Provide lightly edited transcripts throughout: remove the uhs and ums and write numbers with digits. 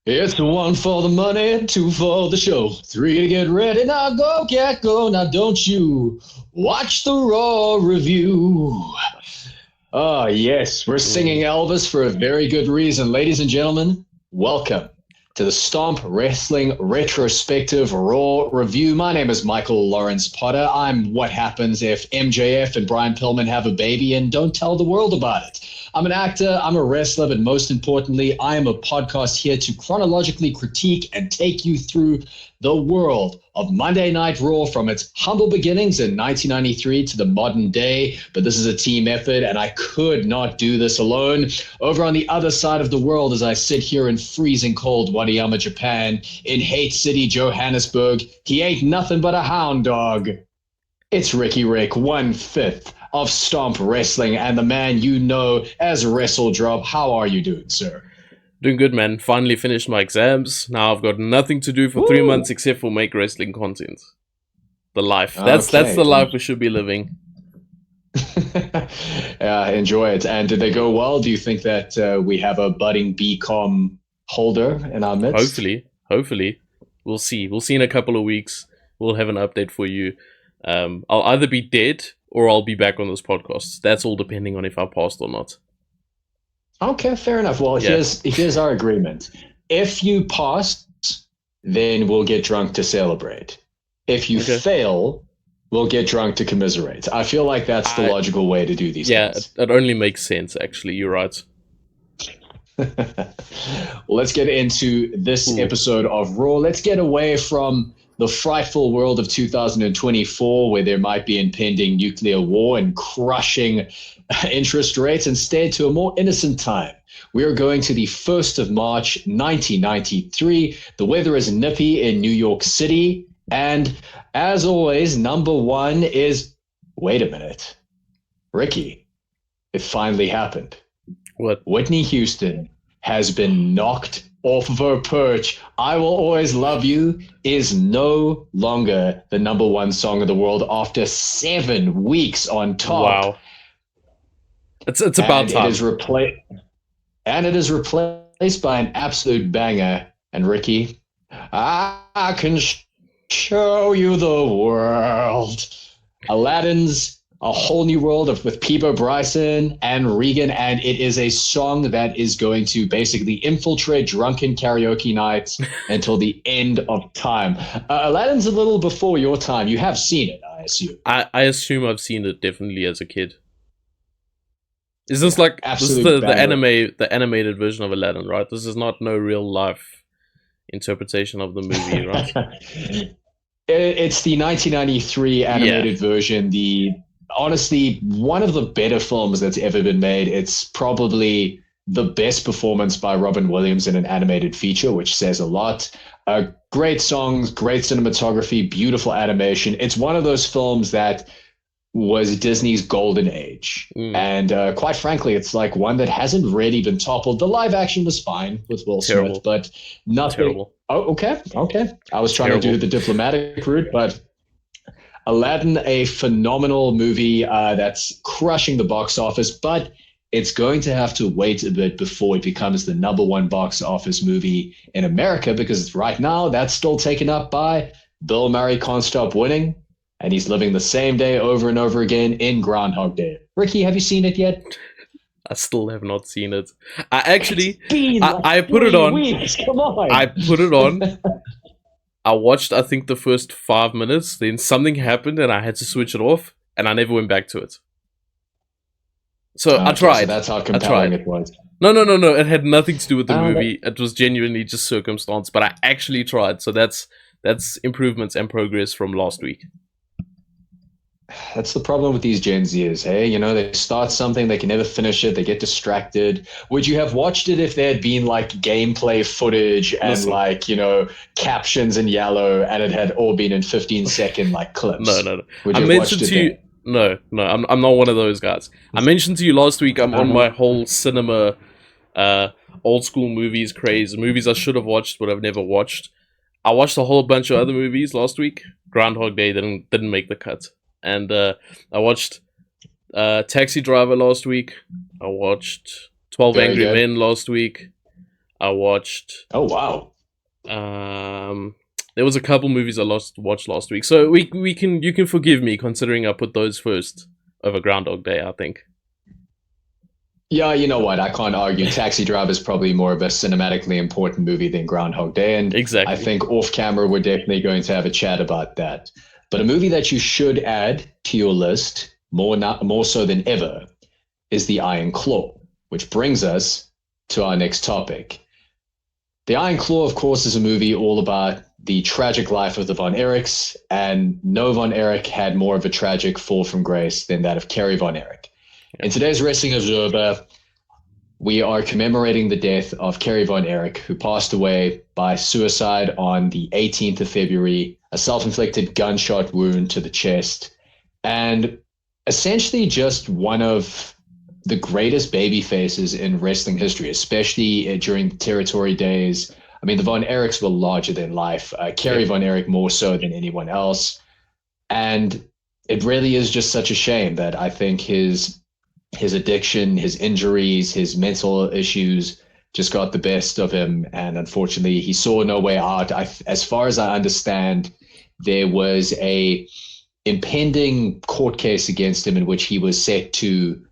It's one for the money, two for the show, three to get ready. Now go, cat, go. Now don't you watch the Raw review. Oh, yes, we're singing Mm. Elvis for a very good reason. Ladies and gentlemen, welcome to the Stomp Wrestling Retrospective Raw Review. My name is Michael Lawrence Potter. I'm what happens if MJF and Brian Pillman have a baby and don't tell the world about it. I'm an actor, I'm a wrestler, but most importantly, I am a podcast here to chronologically critique and take you through the world of Monday Night Raw from its humble beginnings in 1993 to the modern day. But this is a team effort, and I could not do this alone. Over on the other side of the world, as I sit here in freezing cold Wadayama, Japan, in Hate City, Johannesburg, he ain't nothing but a hound dog. It's Ricky Rick, 1/5 of Stomp Wrestling, and the man you know as WrestleDrop. How are you doing, sir? Doing good, man. Finally finished my exams. Now I've got nothing to do for Woo! 3 months except for make wrestling content. The life. That's Okay. the life we should be living. Enjoy it. And did they go well? Do you think that we have a budding BCom holder in our midst? Hopefully. We'll see. We'll see in a couple of weeks. We'll have an update for you. I'll either be dead or I'll be back on this podcast. That's all depending on if I passed or not. Okay, fair enough. Well, Yeah. here's our agreement. If you pass, then we'll get drunk to celebrate. If you Okay. fail, we'll get drunk to commiserate. I feel like that's the logical way to do these Yeah, things. it only makes sense, actually. You're right. Let's get into this Ooh. episode of Raw. Let's get away from the frightful world of 2024, where there might be impending nuclear war and crushing interest rates, instead to a more innocent time. We are going to the 1st of March, 1993. The weather is nippy in New York City. And as always, number one is, wait a minute, Ricky, it finally happened. What? Whitney Houston has been knocked off of her perch. I Will Always Love You is no longer the number one song of the world after 7 weeks on top. Wow. It's about time. It is replaced by an absolute banger. And Ricky, I can show you the world. Aladdin's A Whole New World with Peebo Bryson and Regan, and it is a song that is going to basically infiltrate drunken karaoke nights until the end of time. Aladdin's a little before your time. You have seen it, I assume. I assume I've seen it definitely as a kid. Is this like this is Absolute the banger. the animated version of Aladdin, right? This is not no real life interpretation of the movie, right? It's the 1993 animated version. Honestly, one of the better films that's ever been made. It's probably the best performance by Robin Williams in an animated feature, which says a lot. Great songs, great cinematography, beautiful animation. It's one of those films that was Disney's golden age. And quite frankly, it's like one that hasn't really been toppled. The live action was fine with Will Terrible. Smith, but nothing. Terrible. Oh, okay. I was trying to do the diplomatic route, but Aladdin, a phenomenal movie that's crushing the box office, but it's going to have to wait a bit before it becomes the number one box office movie in America, because right now that's still taken up by Bill Murray Can't Stop Winning, and he's living the same day over and over again in Groundhog Day. Ricky, have you seen it yet? I still have not seen it. I I put it on. Weeks. Come on. I put it on. I watched, I think, the first 5 minutes. Then something happened, and I had to switch it off, and I never went back to it. So I tried. So that's how compelling it was. No. It had nothing to do with the movie. It was genuinely just circumstance. But I actually tried. So that's improvements and progress from last week. That's the problem with these Gen Zers, hey? You know, they start something, they can never finish it, they get distracted. Would you have watched it if there had been like gameplay footage and like, you know, captions in yellow, and it had all been in 15-second like clips? No. I mentioned to you. No, I'm not one of those guys. I mentioned to you last week I'm on my whole cinema, old school movies craze. Movies I should have watched but I've never watched. I watched a whole bunch of other movies last week. Groundhog Day didn't make the cut. And I watched Taxi Driver last week. I watched 12 Very Angry good. Men last week. I watched. Oh wow! There was a couple movies I watched last week, so you can forgive me considering I put those first over Groundhog Day. I think. Yeah, you know what? I can't argue. Taxi Driver is probably more of a cinematically important movie than Groundhog Day, and exactly. I think off camera we're definitely going to have a chat about that. But a movie that you should add to your list more so than ever is The Iron Claw, which brings us to our next topic. The Iron Claw, of course, is a movie all about the tragic life of the Von Erichs, and no Von Erich had more of a tragic fall from grace than that of Kerry Von Erich. In today's Wrestling Observer, we are commemorating the death of Kerry Von Erich, who passed away by suicide on the 18th of February, a self-inflicted gunshot wound to the chest, and essentially just one of the greatest baby faces in wrestling history, especially during the territory days. I mean, the Von Erichs were larger than life. Kerry Von Erich more so than anyone else. And it really is just such a shame that I think his addiction, his injuries, his mental issues just got the best of him. And unfortunately, he saw no way out. As far as I understand, there was a impending court case against him in which he was set to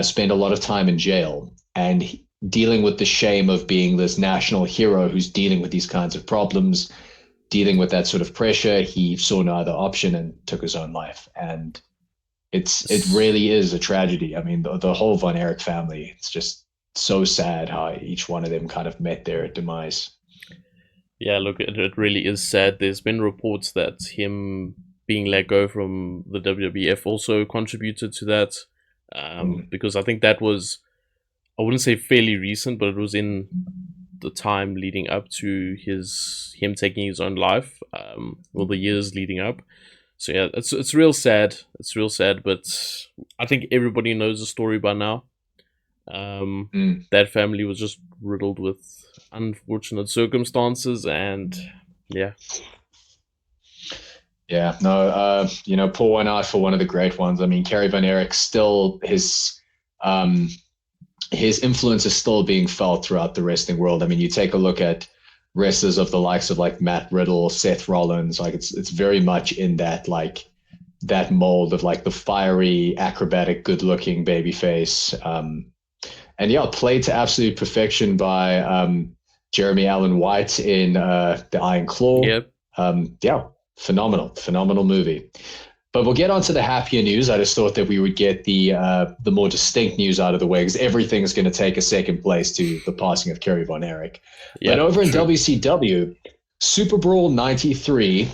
spend a lot of time in jail, and dealing with the shame of being this national hero who's dealing with these kinds of problems, dealing with that sort of pressure. He saw no other option and took his own life. And it really is a tragedy. I mean, the whole Von Erich family, it's just so sad how each one of them kind of met their demise. Yeah, look, it really is sad. There's been reports that him being let go from the WWF also contributed to that, because I think that was, I wouldn't say fairly recent, but it was in the time leading up to him taking his own life, or the years leading up. So yeah, it's real sad. It's real sad, but I think everybody knows the story by now. That family was just riddled with unfortunate circumstances, and yeah. Yeah, no, pour one out for one of the great ones. I mean, Kerry Von Erich still, his influence is still being felt throughout the wrestling world. I mean, you take a look at wrestlers of the likes of like Matt Riddle, Seth Rollins, like it's very much in that that mold of like the fiery, acrobatic, good-looking babyface. And yeah, played to absolute perfection by Jeremy Allen White in The Iron Claw. Yep. Yeah, phenomenal movie. But we'll get on to the happier news. I just thought that we would get the more distinct news out of the way, because everything's going to take a second place to the passing of Kerry Von Erich. But over in WCW, Super Brawl 93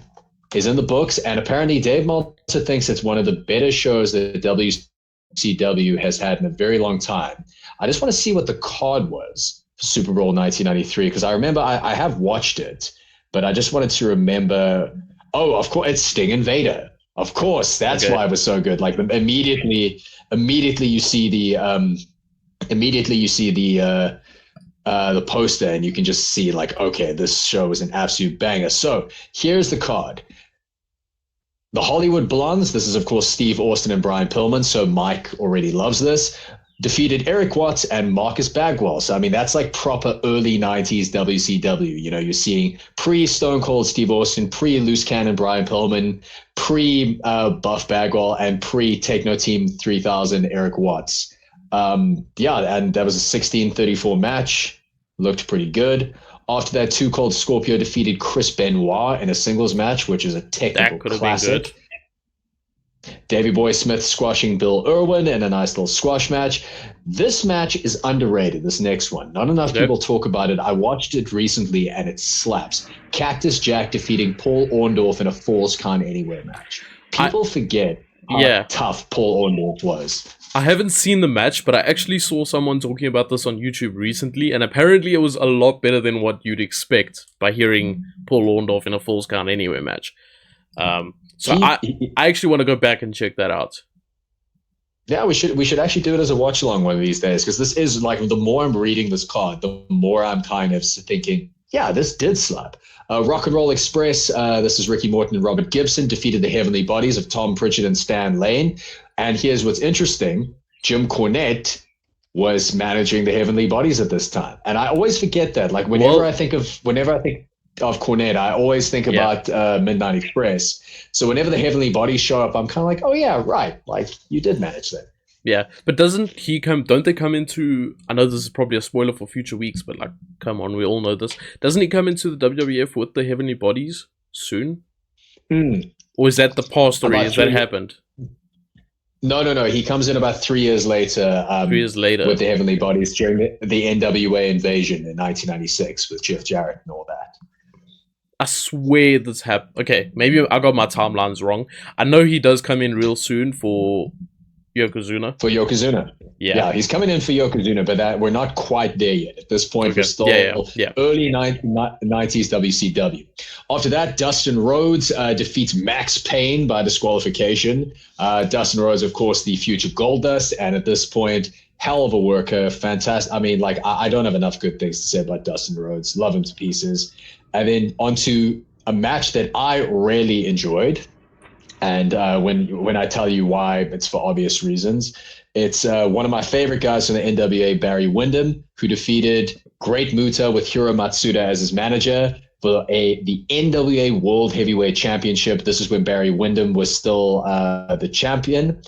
is in the books, and apparently Dave Meltzer thinks it's one of the better shows that WCW has had in a very long time. I just want to see what the card was for Super Brawl 1993, because I remember I have watched it, but I just wanted to remember, of course, it's Sting and Vader. Of course, that's why it was so good. Like immediately you see the poster, and you can just see like, okay, this show is an absolute banger. So here's the card. The Hollywood Blondes, this is of course Steve Austin and Brian Pillman, so Mike already loves this, defeated Eric Watts and Marcus Bagwell. So I mean, that's like proper early 90s WCW. You know, you're seeing pre-Stone Cold Steve Austin, pre-Loose Cannon Brian Pillman, pre-Buff Bagwell, and pre-Take No Team 3000 Eric Watts. And that was a 16:34 match. Looked pretty good. After that, Too Cold Scorpio defeated Chris Benoit in a singles match, which is a technical classic. Davey Boy Smith squashing Bill Irwin in a nice little squash match. This match is underrated, this next one. Not enough people talk about it. I watched it recently, and it slaps. Cactus Jack defeating Paul Orndorff in a Falls Count Anywhere match. People forget how tough Paul Orndorff was. I haven't seen the match, but I actually saw someone talking about this on YouTube recently, and apparently it was a lot better than what you'd expect by hearing Paul Orndorff in a Falls Count Anywhere match. So I actually want to go back and check that out. Yeah, we should actually do it as a watch along one of these days, because this is like, the more I'm reading this card, the more I'm kind of thinking, yeah, this did slap. Rock and Roll Express, this is Ricky Morton and Robert Gibson, defeated the Heavenly Bodies of Tom Pritchard and Stan Lane. And here's what's interesting. Jim Cornette was managing the Heavenly Bodies at this time. And I always forget that. Like whenever I think of Cornette, I always think about Midnight Express. So whenever the Heavenly Bodies show up, I'm kind of like, oh yeah, right. Like you did manage that. Yeah, but don't they come into, I know this is probably a spoiler for future weeks, but like, come on, we all know this. Doesn't he come into the WWF with the Heavenly Bodies soon? Or is that the past story? Has that happened? No. He comes in about 3 years later. 3 years later. With the Heavenly Bodies during the NWA invasion in 1996 with Jeff Jarrett and all that. I swear this happened. Okay, maybe I got my timelines wrong. I know he does come in real soon for Yokozuna. For Yokozuna. Yeah, he's coming in for Yokozuna, but we're not quite there yet. At this point, we're still early 90s WCW. After that, Dustin Rhodes defeats Max Payne by disqualification. Dustin Rhodes, of course, the future Goldust, and at this point, hell of a worker, fantastic. I mean, like, I don't have enough good things to say about Dustin Rhodes. Love him to pieces. And then onto a match that I really enjoyed. And when I tell you why, it's for obvious reasons. It's one of my favorite guys from the NWA, Barry Windham, who defeated Great Muta with Hiro Matsuda as his manager for the NWA World Heavyweight Championship. This is when Barry Windham was still the champion.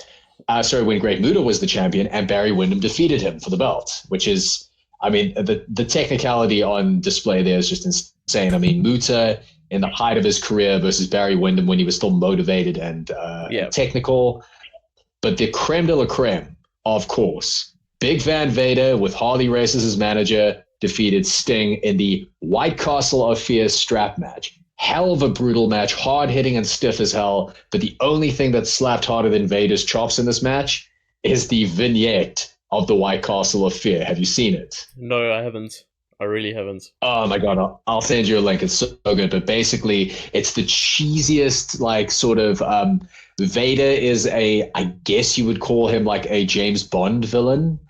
When Great Muta was the champion, and Barry Windham defeated him for the belt, which is, I mean, the technicality on display there is just insane. I mean, Muta in the height of his career versus Barry Windham when he was still motivated and technical. But the creme de la creme, of course, Big Van Vader with Harley Race as his manager defeated Sting in the White Castle of Fear strap match. Hell of a brutal match, hard-hitting and stiff as hell. But the only thing that slapped harder than Vader's chops in this match is the vignette of the White Castle of Fear. Have you seen it? No, I haven't. I really haven't. Oh my God, I'll send you a link. It's so good. But basically, it's the cheesiest, like, sort of, Vader is I guess you would call him like a James Bond villain.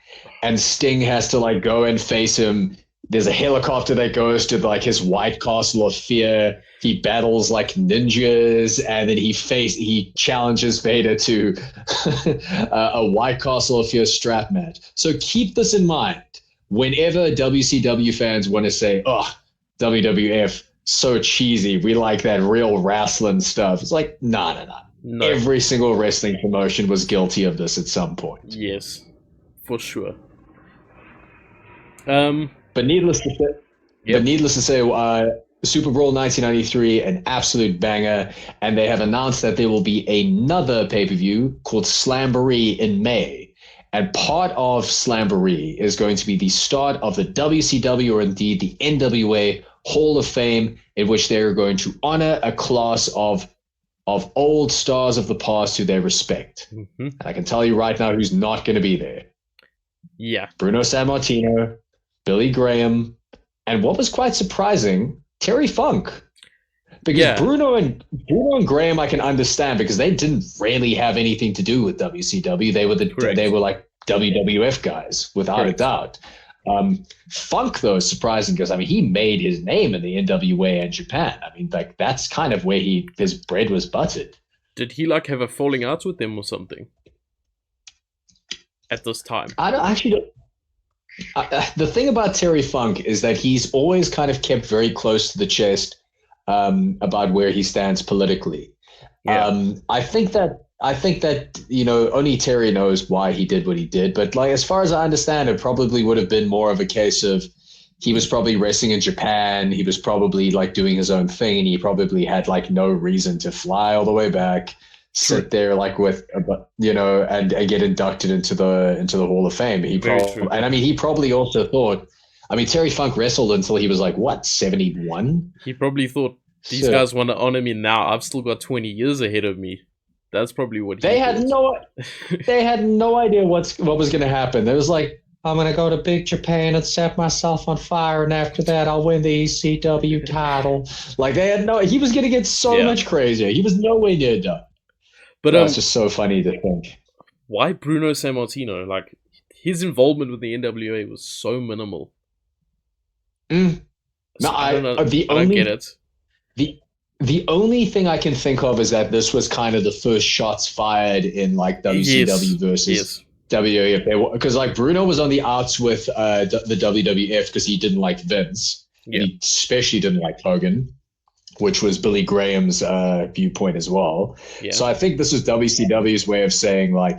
And Sting has to like go and face him. There's a helicopter that goes to like his White Castle of Fear. He battles like ninjas, and then he challenges Vader to a White Castle of Fear strap match. So keep this in mind. Whenever WCW fans want to say, oh, WWF, so cheesy, we like that real wrestling stuff. It's like, no. Every single wrestling promotion was guilty of this at some point. Yes, for sure. But needless to say, Super Bowl 1993, an absolute banger, and they have announced that there will be another pay-per-view called Slamboree in May. And part of Slamboree is going to be the start of the WCW, or indeed the NWA Hall of Fame, in which they are going to honor a class of old stars of the past who they respect. Mm-hmm. And I can tell you right now who's not going to be there. Yeah. Bruno Sammartino, Billy Graham, and what was quite surprising, Terry Funk. Because Bruno and Graham I can understand because they didn't really have anything to do with WCW. They were like WWF guys without a doubt. Funk though is surprising because I mean he made his name in the NWA and Japan. I mean like that's kind of where his bread was buttered. Did he like have a falling out with them or something at this time? The thing about Terry Funk is that he's always kind of kept very close to the chest about where he stands politically. Yeah. I think that only Terry knows why he did what he did, but like as far as I understand, it probably would have been more of a case of he was probably wrestling in Japan. He was probably like doing his own thing, and he probably had like no reason to fly all the way back, sit there like with and get inducted into the Hall of Fame. He probably also thought. I mean, Terry Funk wrestled until he was like, what, 71? He probably thought, these guys want to honor me now. I've still got 20 years ahead of me. That's probably what they had. They had no idea what was going to happen. It was like, I'm going to go to Big Japan and set myself on fire, and after that, I'll win the ECW title. Like, they had he was going to get so much crazier. He was nowhere near done. But it's just so funny to think. Why Bruno Sammartino? Like, his involvement with the NWA was so minimal. No, I don't get it. The only thing I can think of is that this was kind of the first shots fired in like WCW versus WWF, because like Bruno was on the outs with the WWF because he didn't like Vince. Yeah. And he especially didn't like Hogan, which was Billy Graham's viewpoint as well. Yeah. So I think this was WCW's way of saying like,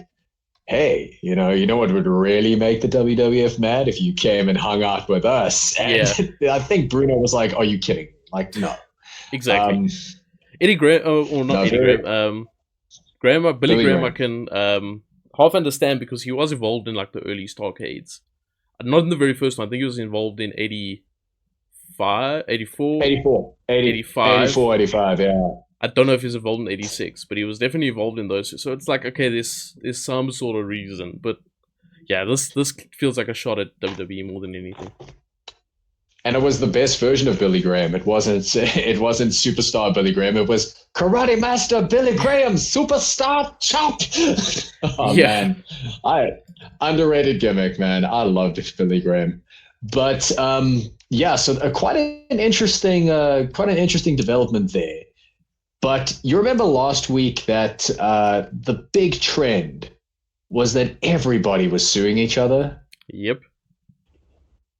hey, you know what would really make the WWF mad if you came and hung out with us. And I think Bruno was like, are you kidding? Like, no. Exactly. Eddie Graham, or not Eddie Graham, Billy Graham, I can half understand because he was involved in like the early Starcades. Not in the very first one. I think he was involved in 85, 84, 85, yeah. I don't know if he's involved in 86, but he was definitely involved in those. So it's like, okay, there's some sort of reason. But yeah, this feels like a shot at WWE more than anything. And it was the best version of Billy Graham. It wasn't superstar Billy Graham. It was Karate Master Billy Graham, superstar chop. Man, underrated gimmick, man. I loved Billy Graham. But so quite an interesting development there. But you remember last week that the big trend was that everybody was suing each other? Yep.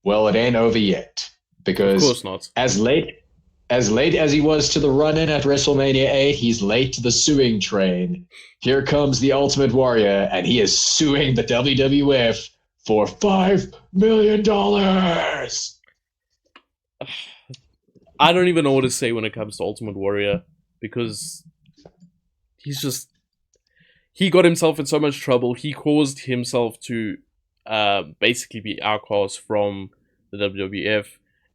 Well, it ain't over yet. Because of course not. As late as he was to the run-in at WrestleMania 8, he's late to the suing train. Here comes the Ultimate Warrior, and he is suing the WWF for $5 million. I don't even know what to say when it comes to Ultimate Warrior, because he got himself in so much trouble. He caused himself to basically be outcast from the WWF.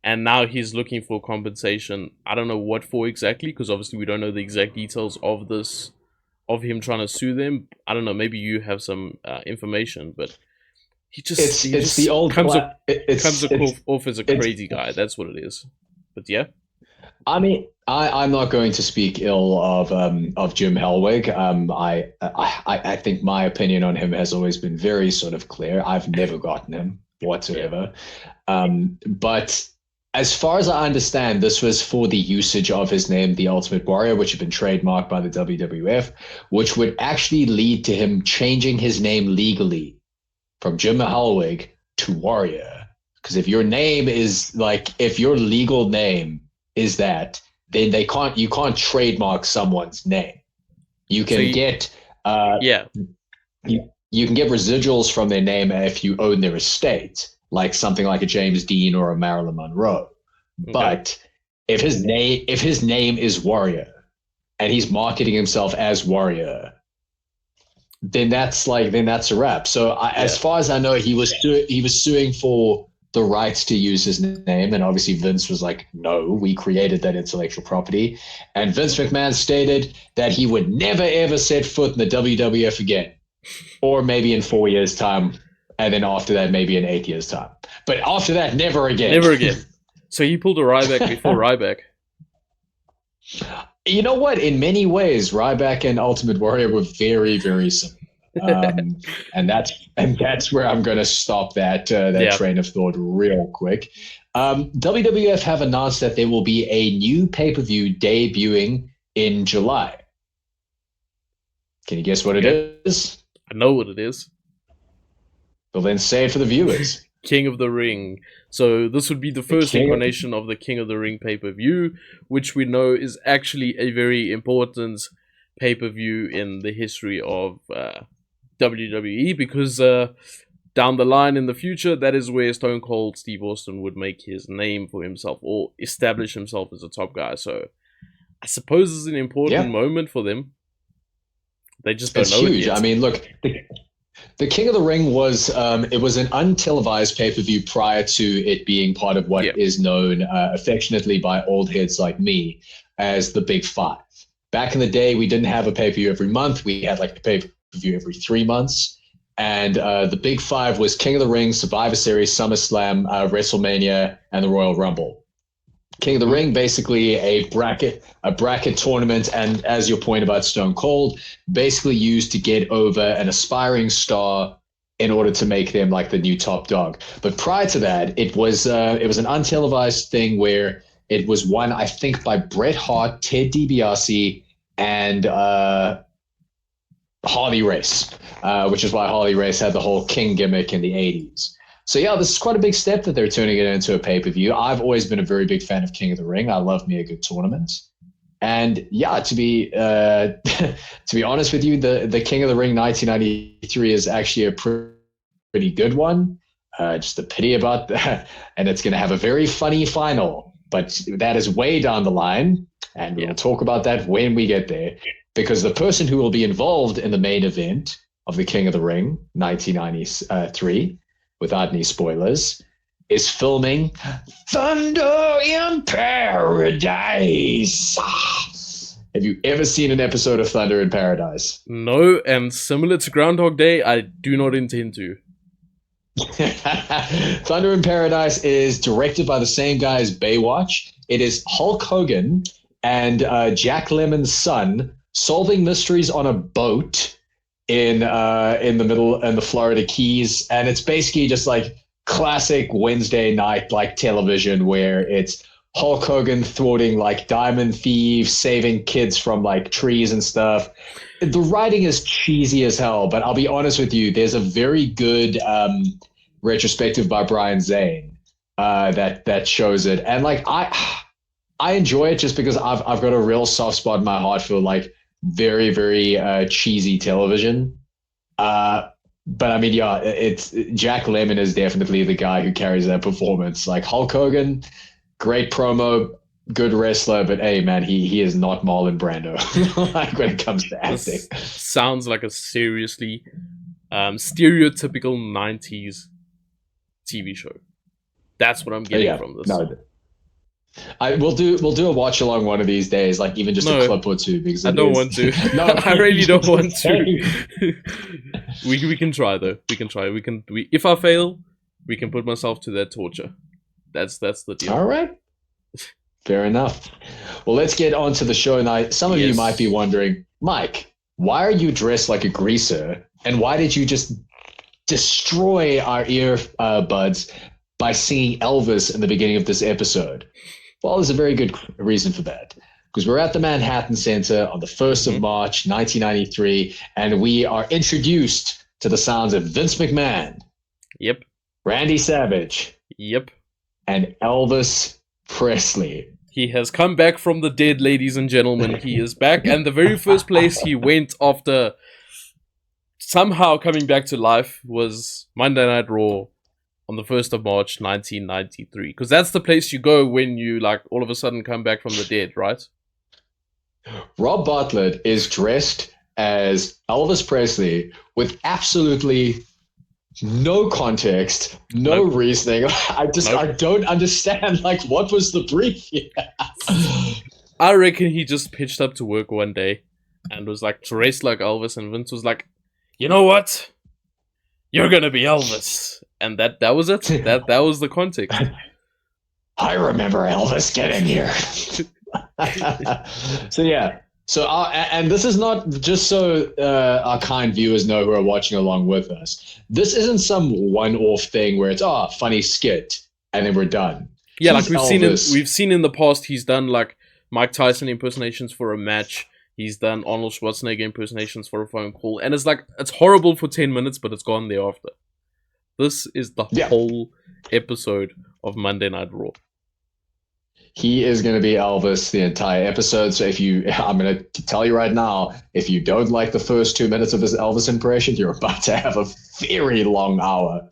And now he's looking for compensation. I don't know what for exactly, because obviously we don't know the exact details of this, of him trying to sue them. I don't know. Maybe you have some information, but he just comes off as a crazy guy. That's what it is. But yeah. I mean, I'm not going to speak ill of Jim Hellwig. I think my opinion on him has always been very sort of clear. I've never gotten him whatsoever. But as far as I understand, this was for the usage of his name, The Ultimate Warrior, which had been trademarked by the WWF, which would actually lead to him changing his name legally from Jim Hellwig to Warrior. Because if your name is if your legal name is that, then you can't trademark someone's name. You can you can get residuals from their name if you own their estate, like something like a James Dean or a Marilyn Monroe. Okay. But if his name is Warrior and he's marketing himself as Warrior, then that's a wrap. So as far as I know, he was suing for the rights to use his name, and obviously Vince was like, no, we created that intellectual property. And Vince McMahon stated that he would never ever set foot in the WWF again, or maybe in 4 years' time. And then after that, maybe in 8 years' time. But after that, never again. Never again. So he pulled a Ryback before Ryback. You know what? In many ways, Ryback and Ultimate Warrior were very, very similar. And that's where I'm going to stop that train of thought real quick. WWF have announced that there will be a new pay-per-view debuting in July. Can you guess what it is? I know what it is. Well, then say it for the viewers. King of the Ring. So this would be the first incarnation of the King of the Ring pay-per-view, which we know is actually a very important pay-per-view in the history of WWE, because down the line in the future, that is where Stone Cold Steve Austin would make his name for himself or establish himself as a top guy. So I suppose it's an important moment for them. They just don't know huge. It yet. I mean, look, the King of the Ring was it was an untelevised pay-per-view prior to it being part of what is known affectionately by old heads like me as the Big Five. Back in the day, we didn't have a pay-per-view every month. We had like a pay-per-view every 3 months. And the Big Five was King of the Ring, Survivor Series, SummerSlam, WrestleMania, and the Royal Rumble. King of the Ring, basically a bracket tournament, and as your point about Stone Cold, basically used to get over an aspiring star in order to make them like the new top dog. But prior to that, it was an untelevised thing where it was won, I think, by Bret Hart, Ted DiBiase, and Harley Race, which is why Harley Race had the whole King gimmick in the 80s. So yeah, this is quite a big step that they're turning it into a pay-per-view. I've always been a very big fan of King of the Ring. I love me a good tournament. And yeah, to be honest with you, the King of the Ring 1993 is actually a pretty good one. Just a pity about that. And it's going to have a very funny final, but that is way down the line. And we'll talk about that when we get there, because the person who will be involved in the main event of the King of the Ring 1993, without any spoilers, is filming Thunder in Paradise. Have you ever seen an episode of Thunder in Paradise? No, and similar to Groundhog Day, I do not intend to. Thunder in Paradise is directed by the same guy as Baywatch. It is Hulk Hogan and Jack Lemmon's son solving mysteries on a boat in the Florida Keys, and it's basically just like classic Wednesday night like television, where it's Hulk Hogan thwarting like diamond thieves, saving kids from like trees and stuff. The writing is cheesy as hell, but I'll be honest with you, there's a very good retrospective by Brian Zane that shows it, and like I enjoy it just because I've got a real soft spot in my heart for like very, very cheesy television. But I mean, yeah, it's Jack Lemmon is definitely the guy who carries that performance. Like Hulk Hogan, great promo, good wrestler, but hey, man, he is not Marlon Brando like when it comes to acting. This sounds like a seriously stereotypical 90s TV show. That's what I'm getting from this. No, we'll do a watch along one of these days, like even just a clip or two, because I don't want to. No, I really don't want to. we can try though. We can try. If I fail, we can put myself to that torture. That's the deal. All right. Fair enough. Well, let's get on to the show now. Some of you might be wondering, Mike, why are you dressed like a greaser, and why did you just destroy our earbuds by singing Elvis in the beginning of this episode? Well, there's a very good reason for that, because we're at the Manhattan Center on the 1st of March, 1993, and we are introduced to the sounds of Vince McMahon. Yep. Randy Savage. Yep. And Elvis Presley. He has come back from the dead, ladies and gentlemen. He is back, and the very first place he went after somehow coming back to life was Monday Night RAW on the 1st of March, 1993. Because that's the place you go when you, like, all of a sudden come back from the dead, right? Rob Bartlett is dressed as Elvis Presley with absolutely no context, no reasoning. I don't understand, like, what was the brief here? I reckon he just pitched up to work one day and was, like, dressed like Elvis, and Vince was like, you know what? You're gonna be Elvis. And that was it. That was the context. I remember Elvis getting here. So yeah. So and this is not just so our kind viewers know who are watching along with us. This isn't some one-off thing where it's funny skit and then we're done. Yeah, like we've seen in the past, he's done like Mike Tyson impersonations for a match. He's done Arnold Schwarzenegger impersonations for a phone call, and it's horrible for 10 minutes, but it's gone thereafter. This is the whole episode of Monday Night Raw. He is going to be Elvis the entire episode. So I'm going to tell you right now, if you don't like the first 2 minutes of his Elvis impression, you're about to have a very long hour.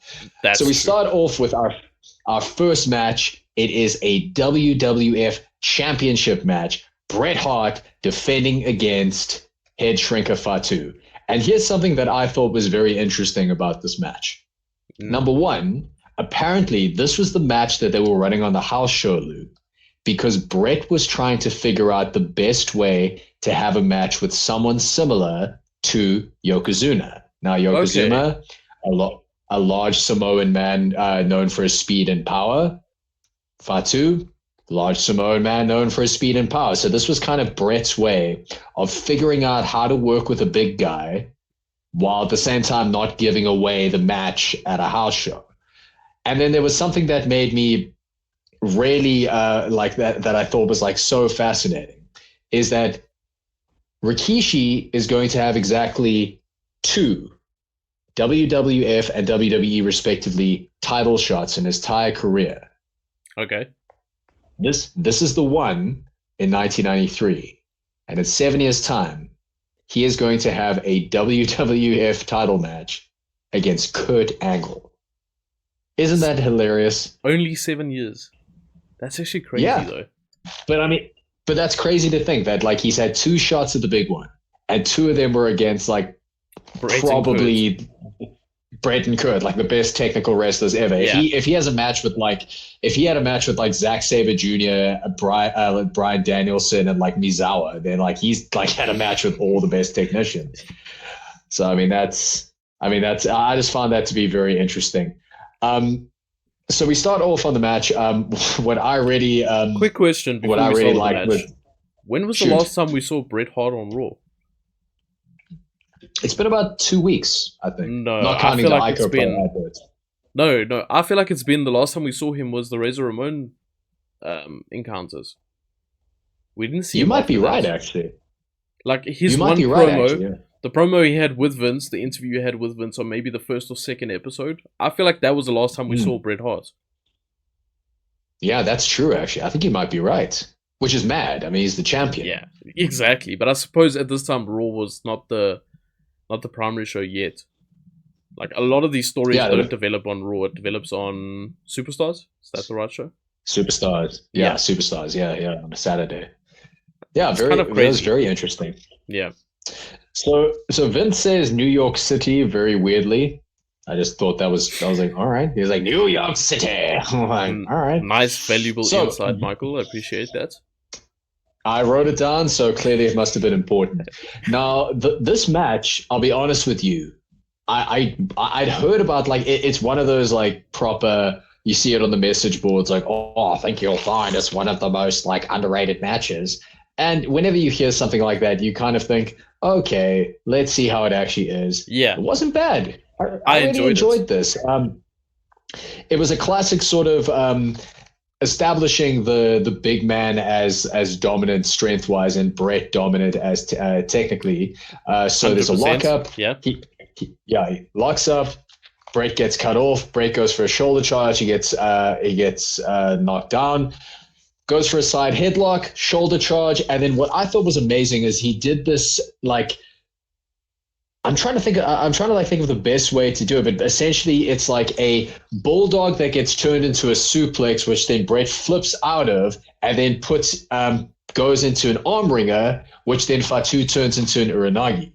So we start off with our first match. It is a WWF Championship match. Bret Hart defending against Head Shrinker Fatu. And here's something that I thought was very interesting about this match. Number one, apparently this was the match that they were running on the house show loop, because Bret was trying to figure out the best way to have a match with someone similar to Yokozuna. Now, Yokozuna, a large Samoan man known for his speed and power. Fatu, large Samoan man known for his speed and power. So this was kind of Bret's way of figuring out how to work with a big guy while at the same time not giving away the match at a house show. And then there was something that made me really like that I thought was like so fascinating, is that Rikishi is going to have exactly 2 WWF and WWE respectively title shots in his entire career. Okay. This is the one in 1993, and in 7 years' time, he is going to have a WWF title match against Kurt Angle. Isn't that hilarious? Only 7 years. That's actually crazy, though. But that's crazy to think that like he's had 2 shots at the big one, and 2 of them were against like probably Bret and Kurt, like the best technical wrestlers ever. Yeah. If he had a match with like Zack Sabre Jr., Bryan Danielson, and like Mizawa, then like he's like had a match with all the best technicians. So I just found that to be very interesting. So we start off on the match. What I really quick question before what I we really start liked the match. was, when was the last time we saw Bret Hart on Raw? It's been about 2 weeks, I think. No, not counting I feel the like it's Ico been adverts. No, I feel like it's been the last time we saw him was the Razor Ramon encounters. We didn't see. You him might be after right, that. actually. Like his You one might be promo, right, actually, yeah. the promo he had with Vince, the interview he had with Vince, on maybe the first or second episode. I feel like that was the last time we saw Bret Hart. Yeah, that's true, actually. I think you might be right. Which is mad. I mean, he's the champion. Yeah, exactly. But I suppose at this time, Raw was not the primary show yet. Like a lot of these stories don't develop on Raw; it develops on Superstars. Is that the right show? Superstars. Yeah, Superstars. Yeah, on a Saturday. Yeah, it's very kind of crazy. It was very interesting. Yeah. So Vince says New York City very weirdly. I just thought I was like, all right. He's like, New York City. I'm like, all right. Nice, valuable insight, Michael. I appreciate that. I wrote it down, so clearly it must have been important. Now, this match, I'll be honest with you, I'd heard about, like, it's one of those, like, proper, you see it on the message boards, like, oh, I think you'll find it's one of the most, like, underrated matches. And whenever you hear something like that, you kind of think, okay, let's see how it actually is. Yeah. It wasn't bad. I really enjoyed this. It was a classic sort of establishing the big man as dominant strength-wise and Bret dominant as technically. So there's a lockup. Yeah. He locks up. Bret gets cut off. Bret goes for a shoulder charge. He gets knocked down. Goes for a side headlock, shoulder charge, and then what I thought was amazing is he did this like. I'm trying to think of the best way to do it, but essentially it's like a bulldog that gets turned into a suplex, which then Bret flips out of, and then goes into an arm wringer, which then Fatu turns into an uranagi.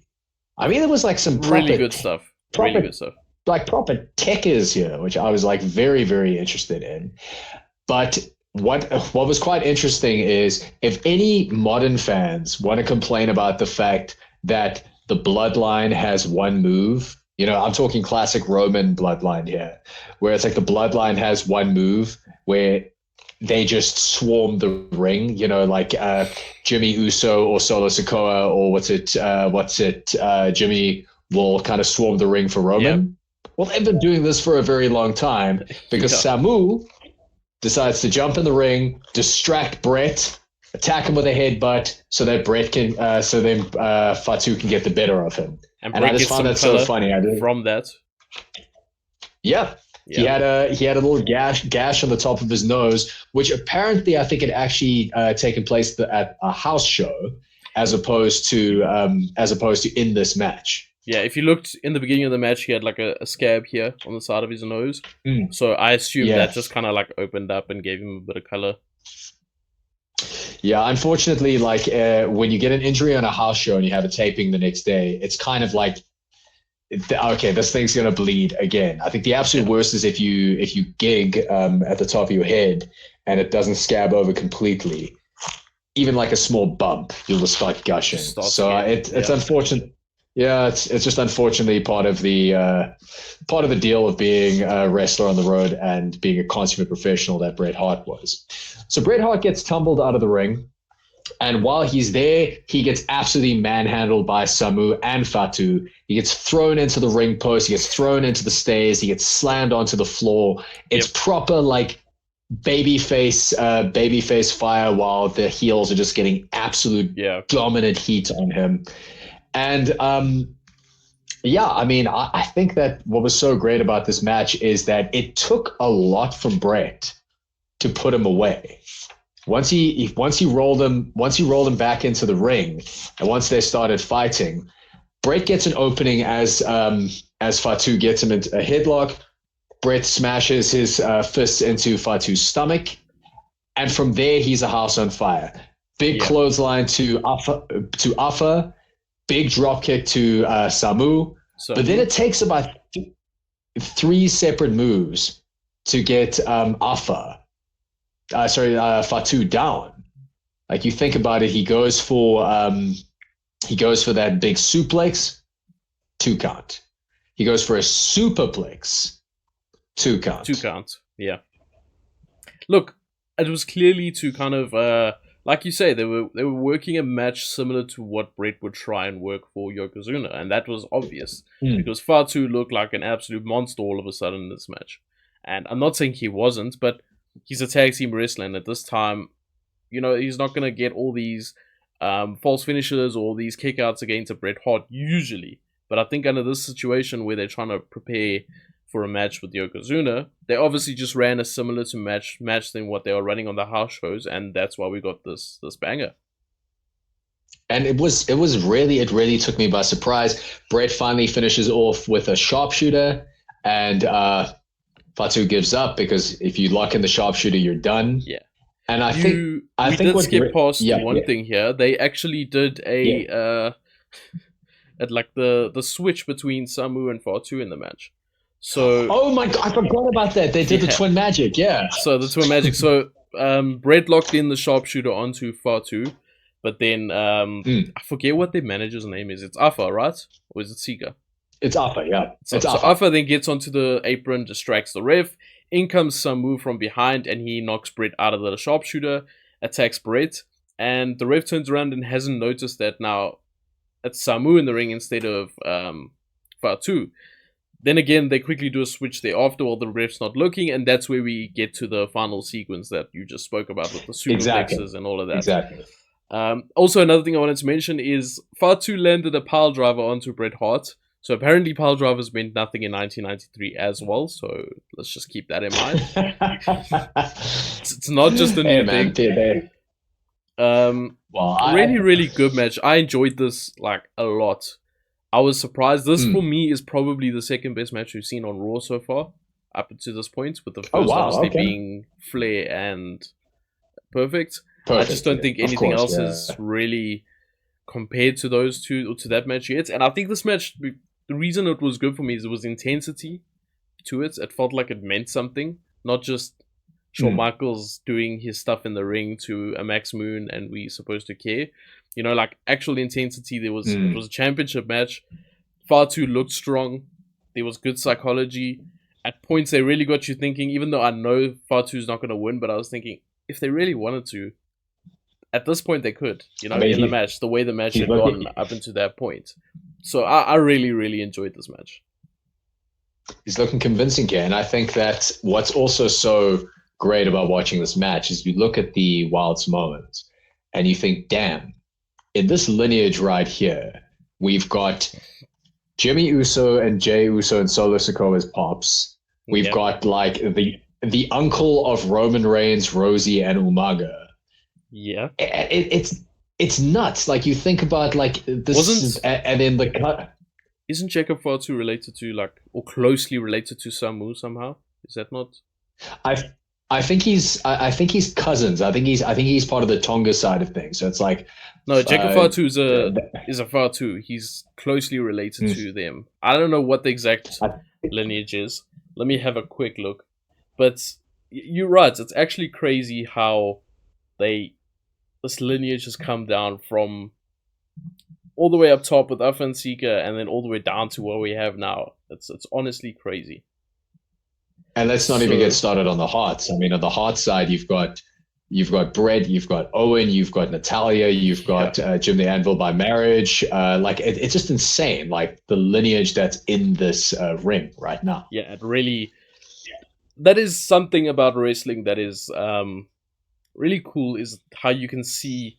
I mean, it was like some really good stuff. Like proper techers here, which I was like very, very interested in. But what was quite interesting is if any modern fans want to complain about the fact that the bloodline has one move, I'm talking classic Roman bloodline here, where it's like the bloodline has one move where they just swarm the ring, like Jimmy Uso or Solo Sikoa or Jimmy will kind of swarm the ring for Roman. Yep. Well, they've been doing this for a very long time because Samu decides to jump in the ring, distract Bret, attack him with a headbutt so that Bret can, Fatu can get the better of him. And I just found that so funny. From that. Yeah. He had a little gash on the top of his nose, which apparently I think had actually taken place at a house show as opposed to in this match. Yeah, if you looked in the beginning of the match, he had like a scab here on the side of his nose. So I assume that just kind of like opened up and gave him a bit of color. Yeah, unfortunately, like when you get an injury on a house show and you have a taping the next day, it's kind of like, okay, this thing's gonna bleed again. I think the absolute worst is if you gig at the top of your head and it doesn't scab over completely, even like a small bump, you'll just start gushing. It's unfortunate. Yeah, it's just unfortunately part of the deal of being a wrestler on the road and being a consummate professional that Bret Hart was. So Bret Hart gets tumbled out of the ring, and while he's there, he gets absolutely manhandled by Samu and Fatu. He gets thrown into the ring post. He gets thrown into the stairs. He gets slammed onto the floor. It's proper like babyface fire while the heels are just getting absolute dominant heat on him. And I mean, I think that what was so great about this match is that it took a lot from Bret to put him away. Once he rolled him back into the ring, and once they started fighting, Bret gets an opening as Fatu gets him into a headlock. Bret smashes his fists into Fatu's stomach, and from there he's a house on fire. Big clothesline to Afa, big drop kick to Samu. But then it takes about 3 separate moves to get Fatu down. Like, you think about it, he goes for that big suplex, 2 count. He goes for a superplex, 2 count. 2 count, yeah. Look, it was clearly to kind of, like you say, they were working a match similar to what Bret would try and work for Yokozuna, and that was obvious because Fatu looked like an absolute monster all of a sudden in this match. And I'm not saying he wasn't, but he's a tag team wrestler, and at this time, he's not going to get all these false finishes or these kickouts against a Bret Hart usually. But I think under this situation where they're trying to prepare for a match with Yokozuna, they obviously just ran a similar to match than what they were running on the house shows, and that's why we got this banger. And it really took me by surprise. Bret finally finishes off with a sharpshooter, and Fatu gives up because if you lock in the sharpshooter, you're done. Yeah. And I think we did skip past one thing here. They actually did at like the switch between Samu and Fatu in the match. So, oh my god, I forgot about that. They did the twin magic, So the twin magic. So Bret locked in the sharpshooter onto Fatu, but then I forget what their manager's name is. It's Afa, right? Or is it Sika? It's Afa, yeah. So Afa then gets onto the apron, distracts the ref. In comes Samu from behind, and he knocks Bret out of the sharpshooter, attacks Bret, and the ref turns around and hasn't noticed that now it's Samu in the ring instead of Fatu. Then again, they quickly do a switch there after while the ref's not looking, and that's where we get to the final sequence that you just spoke about with the suplexes and all of that. Exactly. Also, another thing I wanted to mention is Fatu landed a pile driver onto Bret Hart. So apparently pile drivers meant nothing in 1993 as well, so let's just keep that in mind. It's not just a new thing. Really good match. I enjoyed this like a lot. I was surprised. This, for me, is probably the second best match we've seen on Raw so far, up to this point, with the first obviously being Flair and Perfect. I just don't think anything else is really compared to those two, or to that match yet. And I think this match, the reason it was good for me is there was intensity to it. It felt like it meant something, not just Shawn Michaels doing his stuff in the ring to a Max Moon and we supposed to care. Like actual intensity. It was a championship match. Fatu looked strong. There was good psychology. At points, they really got you thinking, even though I know Fatu's not going to win, but I was thinking, if they really wanted to, at this point they could, in the match, the way the match had gone up until that point. So I really, really enjoyed this match. He's looking convincing here, and I think that what's also so great about watching this match is you look at the Wilds moments, and you think, damn, in this lineage right here, we've got Jimmy Uso and Jay Uso and Solo Sikoa as pops. We've got like the uncle of Roman Reigns, Rosie, and Umaga. Yeah, it's nuts. Like, you think about like this, and then the cut. Isn't Jacob Fatu related to or closely related to Samu somehow? Is that not? I think he's cousins. I think he's part of the Tonga side of things. So it's like, no, Jacob Fatu is a Fatu. He's closely related to them. I don't know what the exact lineage is. Let me have a quick look. But you're right. It's actually crazy how this lineage has come down from all the way up top with Afa and Sika, and then all the way down to what we have now. It's honestly crazy. And let's not even get started on the Hearts. I mean, on the Heart side, you've got Bret, you've got Owen, you've got Natalia, you've got Jim the Anvil by marriage. It's just insane, like the lineage that's in this ring right now. Yeah, it really. that is something about wrestling that is really cool, is how you can see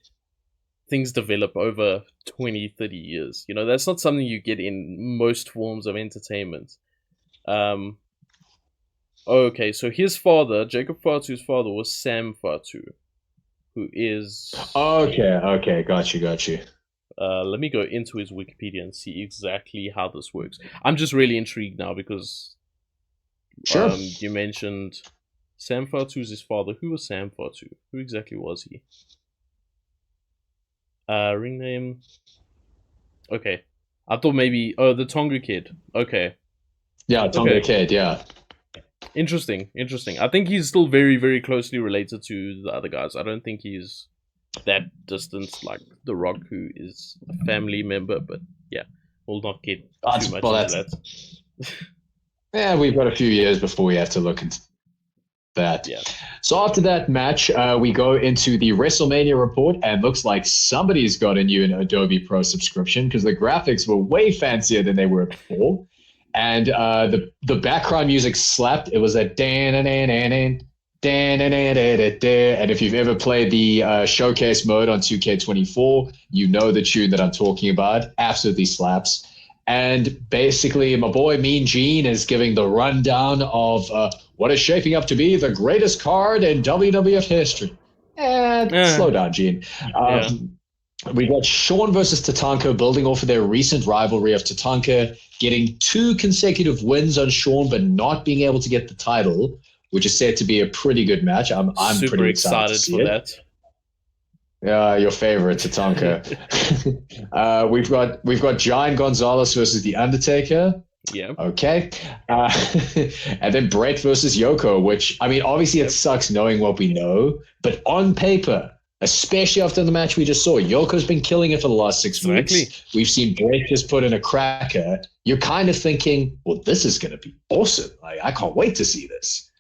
things develop over 20, 30 years. You know, that's not something you get in most forms of entertainment. Okay, so his father, Jacob Fatu's father, was Sam Fatu, who is... Okay, got you. Let me go into his Wikipedia and see exactly how this works. I'm just really intrigued now because Sure. You mentioned Sam Fatu's his father. Who was Sam Fatu? Who exactly was he? Ring name. Okay. I thought maybe... Oh, the Tonga Kid. Okay. Yeah, Tonga Kid, yeah. Interesting. I think he's still very, very closely related to the other guys. I don't think he's that distant like The Rock, who is a family member, but yeah, we'll not get too much into that. Yeah, we've got a few years before we have to look into that. Yeah. So after that match, we go into the WrestleMania report, and looks like somebody's got a new Adobe Pro subscription because the graphics were way fancier than they were before. And the background music slapped. It was a dan and if you've ever played the showcase mode on 2K24, you know the tune that I'm talking about. Absolutely slaps. And basically, my boy Mean Gene is giving the rundown of what is shaping up to be the greatest card in WWF history. Slow down, Gene. We got Shawn versus Tatanka, building off of their recent rivalry of Tatanka getting 2 consecutive wins on Shawn, but not being able to get the title, which is said to be a pretty good match. I'm super pretty excited for it. that. Your favorite, Tatanka. We've got Giant Gonzalez versus The Undertaker. Yeah. Okay. And then Bret versus Yoko, which, I mean, obviously it sucks knowing what we know, but on paper, especially after the match we just saw, Yoko's been killing it for the last 6 weeks. We've seen Bret just put in a cracker. You're kind of thinking, well, this is going to be awesome. I can't wait to see this.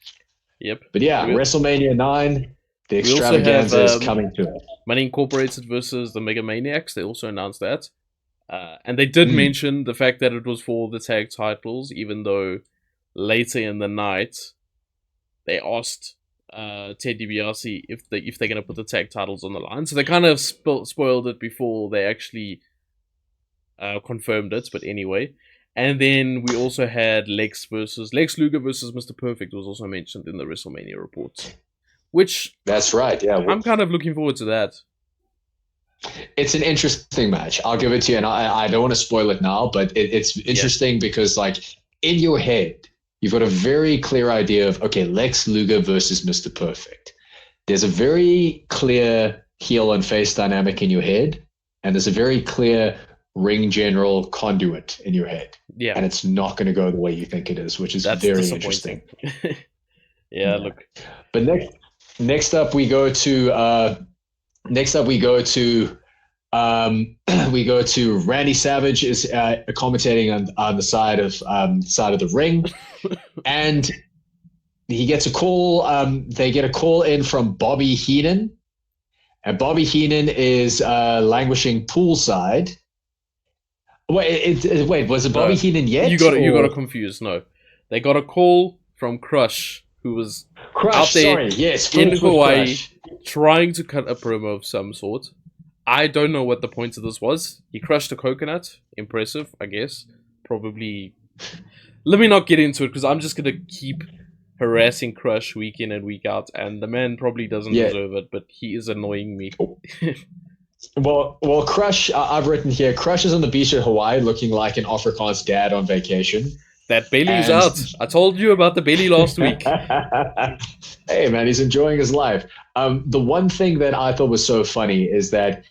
Yep. But yeah, WrestleMania 9, the extravaganza is coming to it. Money Incorporated versus the Mega Maniacs. They also announced that. And they did mention the fact that it was for the tag titles, even though later in the night they asked Ted DiBiase if they're going to put the tag titles on the line. So they kind of spoiled it before they actually confirmed it. But anyway. And then we also had Lex Luger versus Mr. Perfect was also mentioned in the WrestleMania report. Which... That's right, yeah. I'm kind of looking forward to that. It's an interesting match. I'll give it to you, and I don't want to spoil it now, but it's interesting because, like, in your head, you've got a very clear idea of, okay, Lex Luger versus Mr. Perfect. There's a very clear heel and face dynamic in your head, and there's a very clear ring general conduit in your head. Yeah. And it's not going to go the way you think it is, which is very interesting. Yeah, look. But next up we go to Randy Savage is commentating on the side of the ring, and he gets a call. They get a call in from Bobby Heenan, and Bobby Heenan is languishing poolside. Wait, was it Bobby Heenan yet? You got it confused. No, they got a call from Crush, who was out there in Hawaii trying to cut a promo of some sort. I don't know what the point of this was. He crushed a coconut. Impressive, I guess. Probably. Let me not get into it because I'm just gonna keep harassing Crush week in and week out, and the man probably doesn't deserve it, but he is annoying me. Well, Crush, I've written here, Crush is on the beach at Hawaii looking like an Afrikaans dad on vacation. That Bailey's out. I told you about the Bailey last week. Hey, man, he's enjoying his life. The one thing that I thought was so funny is that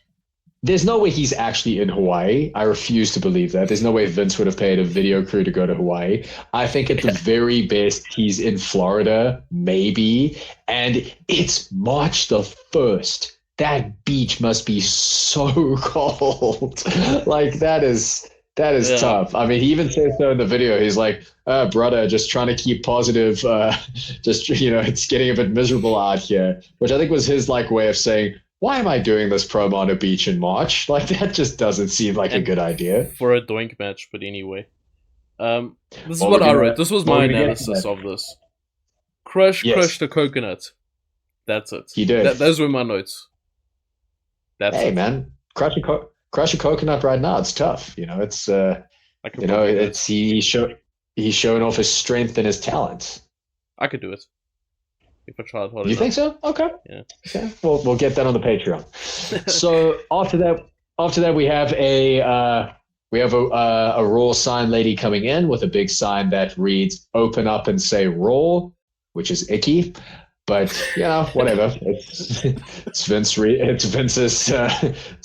there's no way he's actually in Hawaii. I refuse to believe that. There's no way Vince would have paid a video crew to go to Hawaii. I think at the very best, he's in Florida, maybe. And it's March the 1st. That beach must be so cold. Like, that is tough. I mean, he even says so in the video. He's like, brother, just trying to keep positive. It's getting a bit miserable out here, which I think was his way of saying, why am I doing this promo on a beach in March? Like, that just doesn't seem like a good idea. For a doink match, but anyway. This is what I wrote. This was my analysis of this. Crush the coconut. That's it. He did. Those were my notes. Hey, man, crush a coconut right now. It's tough. It's he's showing off his strength and his talent. I could do it if I tried hard enough. You think so? Okay. Yeah. Okay. We'll get that on the Patreon. So after that, we have a Raw sign lady coming in with a big sign that reads "Open up and say Raw," which is icky. But whatever. It's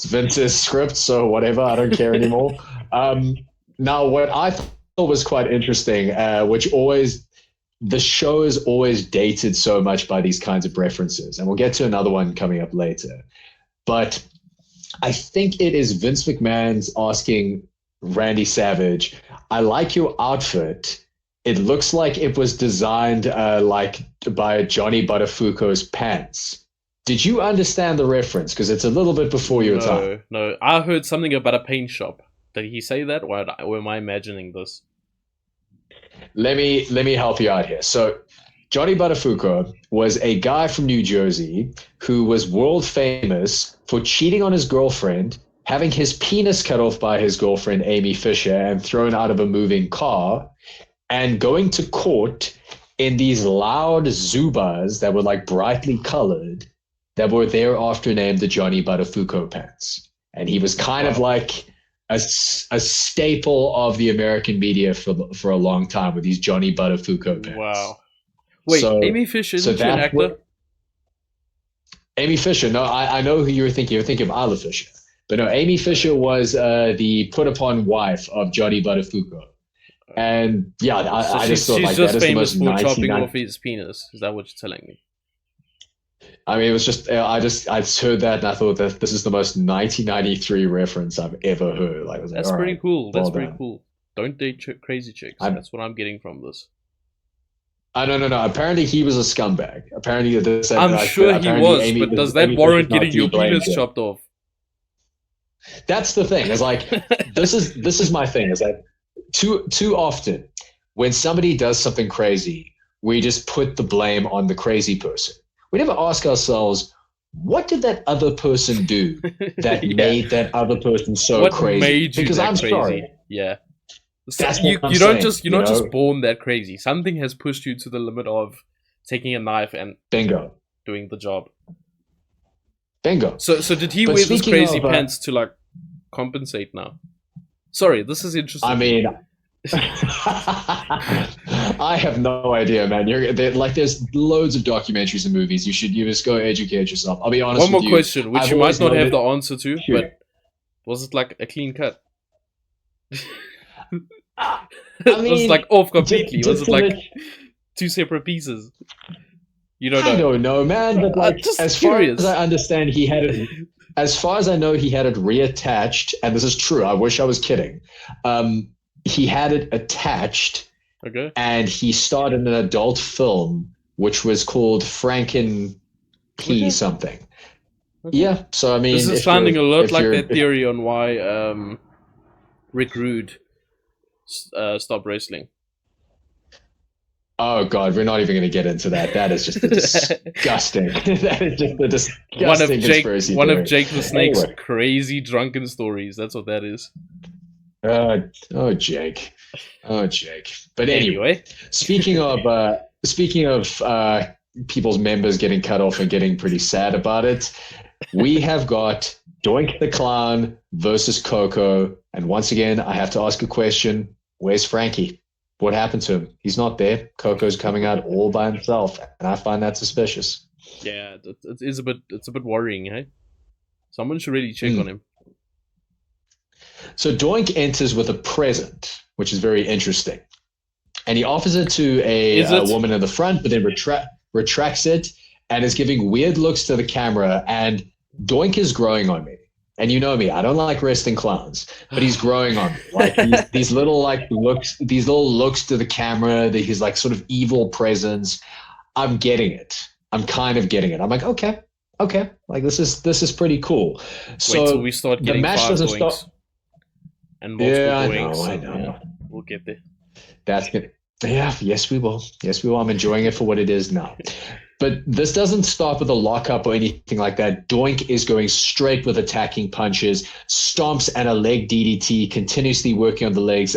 Vince's script, so whatever. I don't care anymore. Now, what I thought was quite interesting, the show is always dated so much by these kinds of references, and we'll get to another one coming up later. But I think it is Vince McMahon's asking Randy Savage, "I like your outfit. It looks like it was designed by Johnny Buttafuoco's pants." Did you understand the reference? Because it's a little bit before your time. No. I heard something about a paint shop. Did he say that? Or am I imagining this? Let me help you out here. So Johnny Buttafuoco was a guy from New Jersey who was world famous for cheating on his girlfriend, having his penis cut off by his girlfriend, Amy Fisher, and thrown out of a moving car, and going to court in these loud Zubas that were like brightly colored, that were thereafter named the Johnny Buttafuoco pants. And he was kind of like a staple of the American media for a long time with these Johnny Buttafuoco pants. Wow. Wait, Amy Fisher, isn't she an actor? Amy Fisher, no, I know who you were thinking. You're thinking of Isla Fisher. But no, Amy Fisher was the put-upon wife of Johnny Buttafuoco. And yeah, I just thought like that is the most famous for chopping off his penis. Is that what you're telling me? I mean, it was just I heard that and I thought that this is the most 1993 reference I've ever heard. Like, that's pretty cool. That's pretty cool. Don't date crazy chicks. That's what I'm getting from this. No. Apparently he was a scumbag. Apparently I'm sure he was, but does that warrant getting your penis chopped off? That's the thing. It's like this is my thing. Is that too often when somebody does something crazy, we just put the blame on the crazy person. We never ask ourselves, what did that other person do that made that other person so crazy? Made you because I'm crazy? Sorry. Yeah. You're not just born that crazy. Something has pushed you to the limit of taking a knife and doing the job. Bingo. So did he wear these crazy pants to like compensate now? Sorry, this is interesting. I mean, I have no idea, man. There's loads of documentaries and movies. You just go educate yourself. I'll be honest with you. One more question, which you might not have the answer to, but was it like a clean cut? Was it like off completely? Was it like two separate pieces? You don't know. I don't know, man. But like, as far as I understand, he had it. As far as I know, he had it reattached, and this is true. I wish I was kidding. He had it attached, and he starred in an adult film, which was called Franken P something. Okay. Yeah, so I mean, this is sounding a lot like that theory on why Rick Rude stopped wrestling. Oh God, we're not even going to get into that. That is just disgusting. That is just a disgusting conspiracy theory. One of Jake the Snake's crazy drunken stories. That's what that is. Jake. But anyway, speaking of people's members getting cut off and getting pretty sad about it, we have got Doink the Clown versus Coco. And once again, I have to ask a question. Where's Frankie? What happened to him? He's not there. Coco's coming out all by himself, and I find that suspicious. Yeah, it's a bit worrying, hey? Someone should really check on him. So Doink enters with a present, which is very interesting. And he offers it to a woman in the front, but then retracts it and is giving weird looks to the camera. And Doink is growing on me. And you know me, I don't like wrestling clowns, but he's growing on me. Like these little looks to the camera, these like sort of evil presence. I'm getting it. I'm kind of getting it. I'm like, okay. Like this is pretty cool. So wait till we start getting the match doesn't stop. And multiple I know. We'll get there. That's Yeah, yes, we will. Yes, we will. I'm enjoying it for what it is now. But this doesn't start with a lockup or anything like that. Doink is going straight with attacking punches, stomps, and a leg DDT, continuously working on the legs.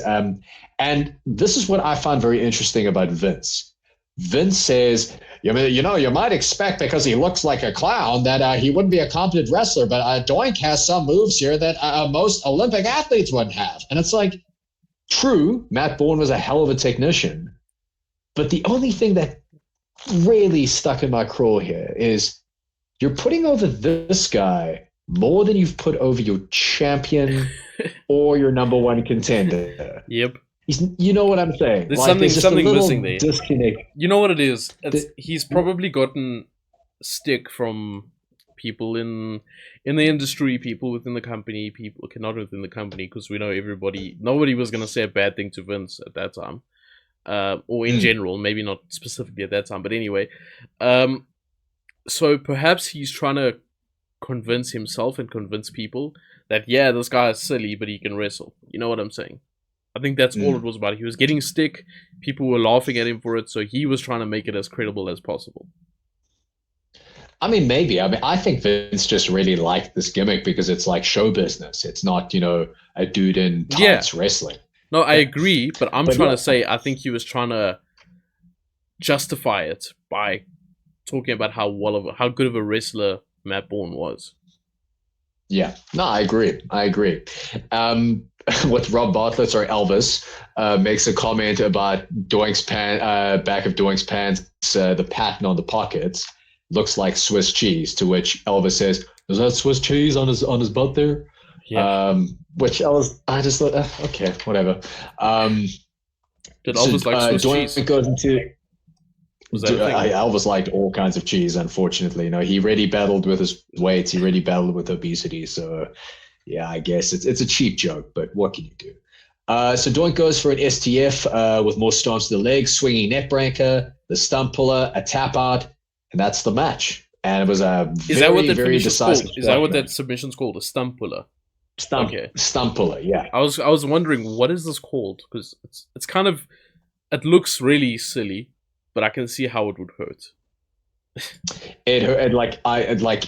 And this is what I find very interesting about Vince. Vince says, you might expect because he looks like a clown that he wouldn't be a competent wrestler, but Doink has some moves here that most Olympic athletes wouldn't have. And it's like, true, Matt Bourne was a hell of a technician. But the only thing that really stuck in my craw here is you're putting over this guy more than you've put over your champion or your number one contender. Yep. You know what I'm saying? There's something missing there. Disconnect. You know what it is? He's probably gotten stick from people in the industry, people within the company, people not within the company, because we know nobody was going to say a bad thing to Vince at that time. Or in general, maybe not specifically at that time, but anyway. So perhaps he's trying to convince himself and convince people that, yeah, this guy is silly, but he can wrestle. You know what I'm saying? I think that's all it was about. He was getting stick, people were laughing at him for it, so he was trying to make it as credible as possible. I mean, maybe. I think Vince just really liked this gimmick because it's like show business. It's not, a dude in tights wrestling. No, I agree, but I'm trying to say I think he was trying to justify it by talking about how good of a wrestler Matt Bourne was. Yeah, no, I agree. With Rob Bartlett or Elvis makes a comment about Doink's back of Doink's pants, the pattern on the pockets looks like Swiss cheese. To which Elvis says, "Is that Swiss cheese on his butt there?" Yeah. Which I just thought, okay, whatever. Did Elvis like Swiss cheese? Goes into, Elvis liked all kinds of cheese, unfortunately. He really battled with his weight. He really battled with obesity. So, yeah, I guess it's a cheap joke, but what can you do? So Doink goes for an STF with more stomps to the legs, swinging neck breaker, the stump puller, a tap out, and that's the match. And it was a very decisive. Is that what that submission's called? A stump puller? Stump puller, yeah. I was wondering, what is this called? Because it's kind of, it looks really silly, but I can see how it would hurt. It hurt.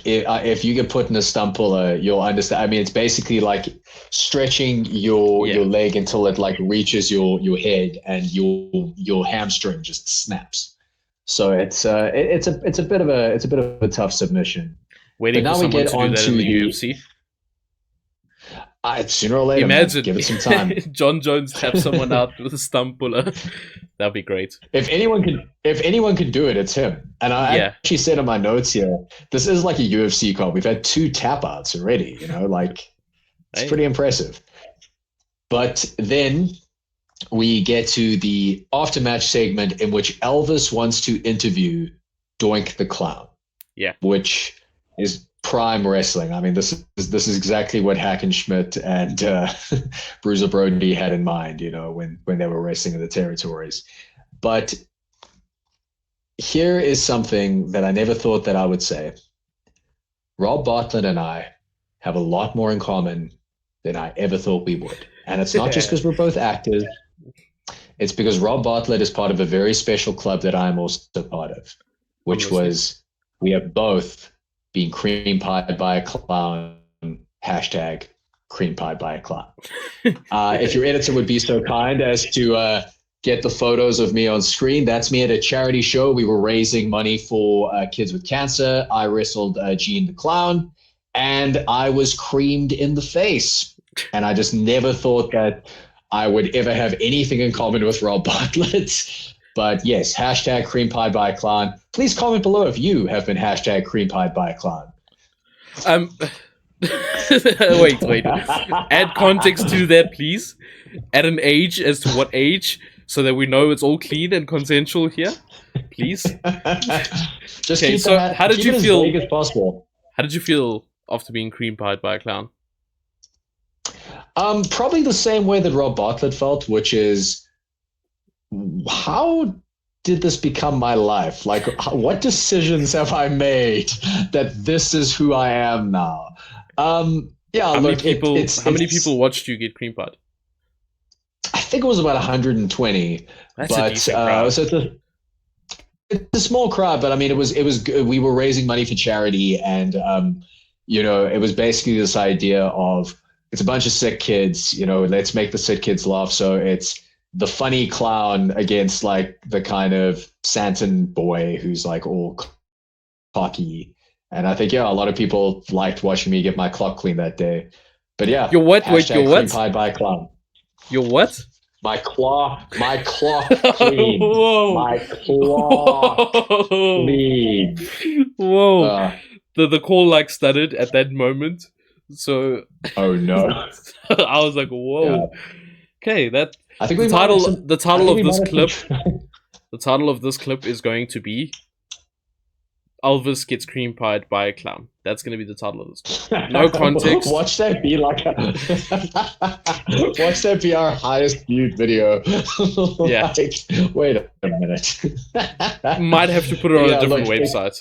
If you get put in a stump puller, you'll understand. I mean, it's basically like stretching your leg until it like reaches your head, and your hamstring just snaps. So it's a bit of a tough submission. Waiting for someone to do that in the UFC. Sooner or later, imagine, give it some time. John Jones taps someone out with a stump puller. That'd be great. If anyone could do it, it's him. And I actually said in my notes here, this is like a UFC card. We've had 2 tap outs already. It's pretty impressive. But then we get to the aftermatch segment in which Elvis wants to interview Doink the Clown. Yeah, which is prime wrestling. I mean, this is exactly what Hackenschmidt and Bruiser Brody had in mind, when they were wrestling in the territories. But here is something that I never thought that I would say. Rob Bartlett and I have a lot more in common than I ever thought we would. And it's not just because we're both actors. It's because Rob Bartlett is part of a very special club that I'm also part of, which was we have both being cream pied by a clown, hashtag cream pied by a clown. If your editor would be so kind as to get the photos of me on screen, that's me at a charity show. We were raising money for kids with cancer. I wrestled Gene the Clown, and I was creamed in the face. And I just never thought that I would ever have anything in common with Rob Bartlett. But yes, hashtag cream pied by a clown. Please comment below if you have been hashtag cream pied by a clown. Wait. Add context to that, please. Add an age as to what age, so that we know it's all clean and consensual here. Please. Just okay, so how did you feel? As vague as possible. How did you feel after being cream pied by a clown? Probably the same way that Rob Bartlett felt, which is, how did this become my life? Like, what decisions have I made that this is who I am now? How many people watched you get cream pied? I think it was about 120. That's a decent crowd. So it's a small crowd, but I mean, it was good. We were raising money for charity, and it was basically this idea of it's a bunch of sick kids. Let's make the sick kids laugh. So it's the funny clown against like the kind of Santan boy who's like all cocky. And I think, a lot of people liked watching me get my clock clean that day. But yeah. Your what? Wait, your what? Pied by a clown. Your what? My clock clean. Whoa. My clock clean. Whoa. The call like stuttered at that moment. So. Oh no. I was like, whoa. Yeah. Okay, that. I think the title of this clip is going to be Elvis gets cream pied by a clown. That's going to be the title of this clip. No context. Watch that be our highest viewed video. Yeah. Wait a minute. Might have to put it on a different website.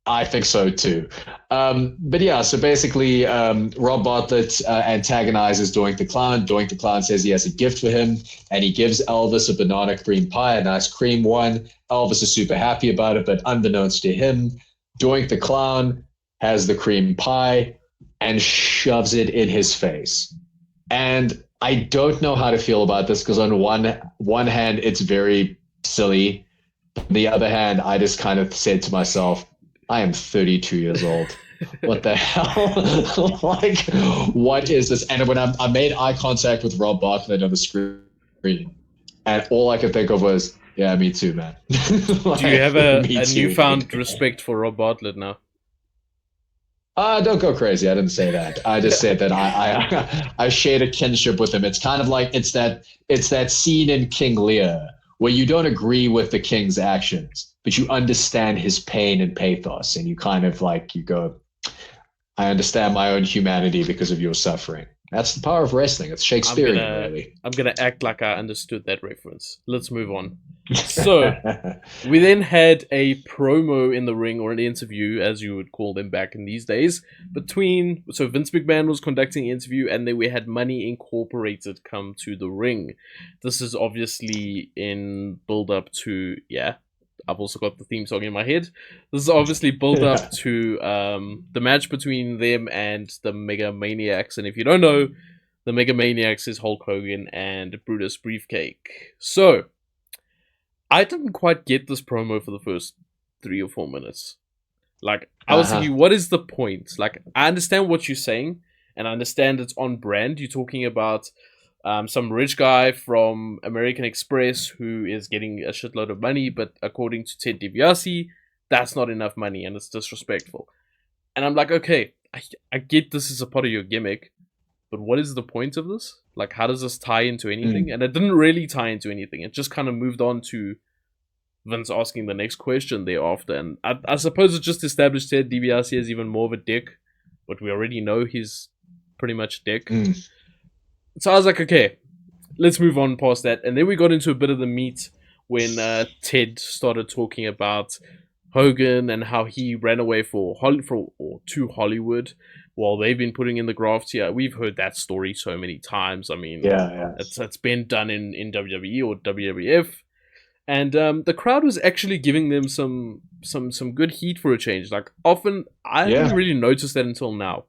I think so too. But yeah, so basically, Rob Bartlett antagonizes Doink the Clown. Doink the Clown says he has a gift for him, and he gives Elvis a banana cream pie, a nice cream one. Elvis is super happy about it, but unbeknownst to him, Doink the Clown has the cream pie and shoves it in his face. And I don't know how to feel about this, because on one hand, it's very silly. On the other hand, I just kind of said to myself, I am 32 years old. What the hell? Like, what is this? And when I made eye contact with Rob Bartlett on the screen, and all I could think of was, yeah, me too, man. Like, do you have a newfound respect for Rob Bartlett now? Don't go crazy. I didn't say that. I just said that I shared a kinship with him. It's kind of like it's that scene in King Lear where you don't agree with the king's actions, but you understand his pain and pathos, and you kind of like, you go, I understand my own humanity because of your suffering. That's the power of wrestling. It's Shakespearean, really. I'm going to act like I understood that reference. Let's move on. So, we then had a promo in the ring, or an interview, as you would call them back in these days, so Vince McMahon was conducting the interview, and then we had Money Incorporated come to the ring. This is obviously in build-up to, I've also got the theme song in my head. This is obviously built up to the match between them and the Mega Maniacs. And if you don't know, the Mega Maniacs is Hulk Hogan and Brutus Beefcake. So, I didn't quite get this promo for the first 3 or 4 minutes. Like, I was thinking, what is the point? Like, I understand what you're saying, and I understand it's on brand. You're talking about some rich guy from American Express who is getting a shitload of money, but according to Ted DiBiase, that's not enough money and it's disrespectful. And I'm like, okay, I get this is a part of your gimmick, but what is the point of this? Like, how does this tie into anything? And it didn't really tie into anything. It just kind of moved on to Vince asking the next question thereafter. And I suppose it just established Ted DiBiase as even more of a dick, but we already know he's pretty much a dick. So I was like, okay, let's move on past that. And then we got into a bit of the meat when Ted started talking about Hogan and how he ran away to Hollywood while they've been putting in the graft here. We've heard that story so many times. I mean, it's been done in WWE or WWF. And the crowd was actually giving them some good heat for a change. Like, often, I didn't really notice that until now.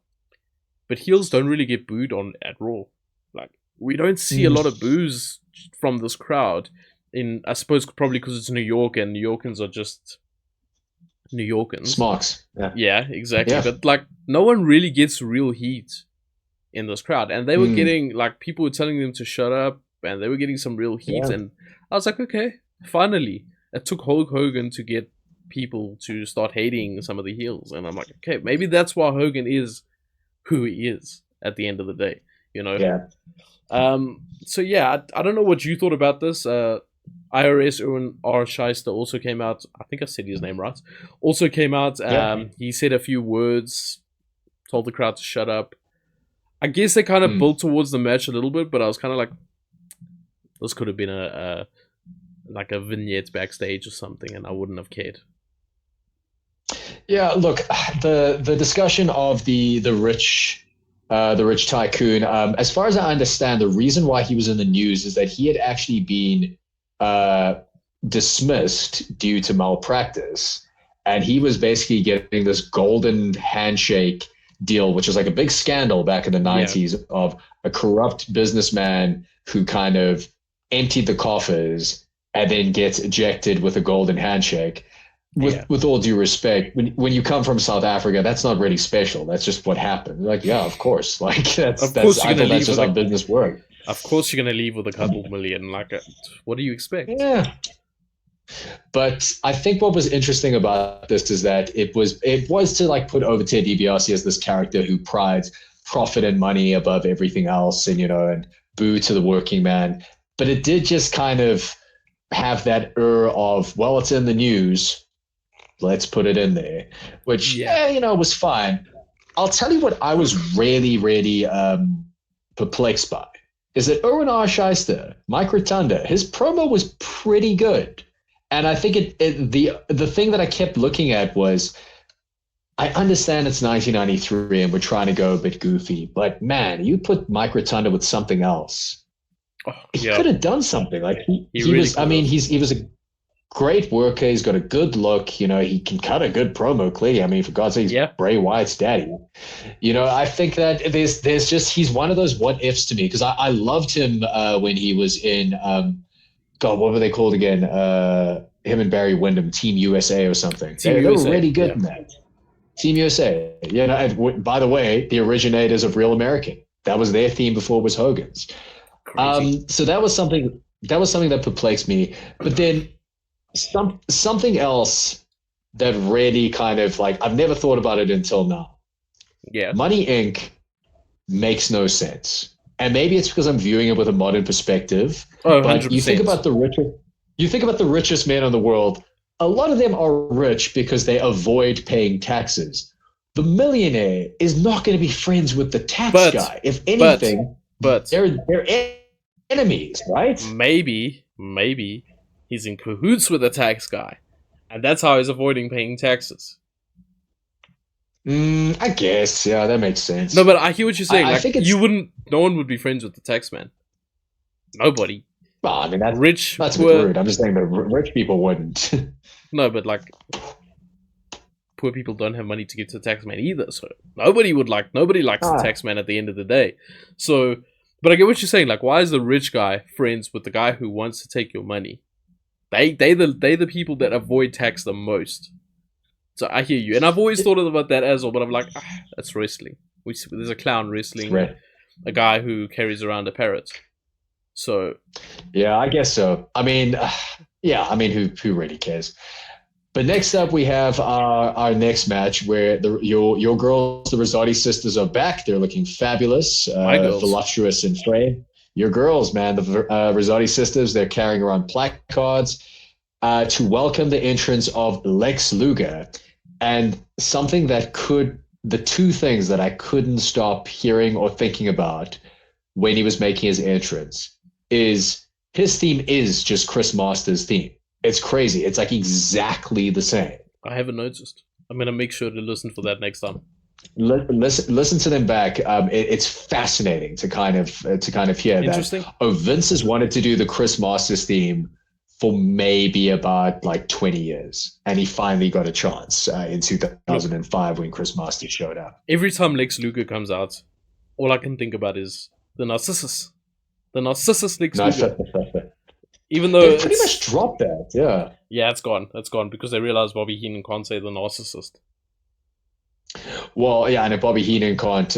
But heels don't really get booed at Raw. Like, we don't see a lot of boos from this crowd. I suppose probably because it's New York and New Yorkers are just New Yorkers. Smocks. Yeah, exactly. Yeah. But like, no one really gets real heat in this crowd. And they were getting, like, people were telling them to shut up, and they were getting some real heat. And I was like, okay, finally. It took Hulk Hogan to get people to start hating some of the heels. And I'm like, okay, maybe that's why Hogan is who he is at the end of the day. You know? Yeah. So yeah, I don't know what you thought about this. IRS Erwin R. Shyster also came out. I think I said his name right. Also came out. He said a few words, told the crowd to shut up. I guess they kind of built towards the match a little bit, but I was kind of like, this could have been a vignette backstage or something, and I wouldn't have cared. Yeah, look, the discussion of the rich the rich tycoon. As far as I understand, the reason why he was in the news is that he had actually been dismissed due to malpractice. And he was basically getting this golden handshake deal, which was like a big scandal back in the 90s of a corrupt businessman who kind of emptied the coffers and then gets ejected with a golden handshake. With all due respect, when you come from South Africa, that's not really special. That's just what happened. Like, yeah, of course. Like that's just how business works. Of course you're gonna leave with a couple million. Like, what do you expect? Yeah. But I think what was interesting about this is that it was to like put over Ted DiBiase as this character who prides profit and money above everything else, and and boo to the working man. But it did just kind of have that of, well, it's in the news, let's put it in there, which was fine. I'll tell you what I was really, really perplexed by is that Owen R. Shyster, Mike Rotunda, his promo was pretty good. And I think the thing that I kept looking at was, I understand it's 1993 and we're trying to go a bit goofy, but man, you put Mike Rotunda with something else. He could have done something. Like he really was. I mean, he was a great worker. He's got a good look. He can cut a good promo. Clearly, I mean, for God's sake, he's Bray Wyatt's daddy. I think that there's just, he's one of those what ifs to me, because I loved him when he was in. God, what were they called again? Him and Barry Windham, Team USA or something. They were really good in that. Team USA. And by the way, the originators of Real American. That was their theme before it was Hogan's. So that was something that perplexed me. But then something else that really kind of like, I've never thought about it until now. Yeah. Money Inc. makes no sense. And maybe it's because I'm viewing it with a modern perspective. Oh, but 100%. you think about the richest men in the world. A lot of them are rich because they avoid paying taxes. The millionaire is not going to be friends with the tax guy. If anything, they're enemies, right? Maybe he's in cahoots with the tax guy, and that's how he's avoiding paying taxes. I guess, yeah, that makes sense. No, but I hear what you're saying. I think no one would be friends with the tax man. Nobody. Well, I mean, that's poor, rude. I'm just saying that rich people wouldn't. No, but like, poor people don't have money to give to the tax man either. So nobody likes the tax man at the end of the day. So, but I get what you're saying. Like, why is the rich guy friends with the guy who wants to take your money? They the people that avoid tax the most. So I hear you, and I've always thought about that as well. But I'm like, that's wrestling. There's a clown wrestling a guy who carries around a parrot. So yeah, I guess so. I mean, who really cares? But next up, we have our next match where your girls, the Rosati sisters, are back. They're looking fabulous, voluptuous and frame. Your girls, man, the Rosati sisters, they're carrying around placards to welcome the entrance of Lex Luger. And the two things that I couldn't stop hearing or thinking about when he was making his entrance is his theme is just Chris Masters' theme. It's crazy. It's like exactly the same. I haven't noticed. I'm going to make sure to listen for that next time. Listen to them back. It's fascinating to kind of hear that. Oh, Vince has wanted to do the Chris Masters theme for maybe about like 20 years, and he finally got a chance in 2005 when Chris Masters showed up. Every time Lex Luger comes out, all I can think about is the Narcissus Lex Luger. Even though they pretty much dropped that, yeah, it's gone because they realized Bobby Heenan can't say the narcissist. Well, yeah, and if Bobby Heenan can't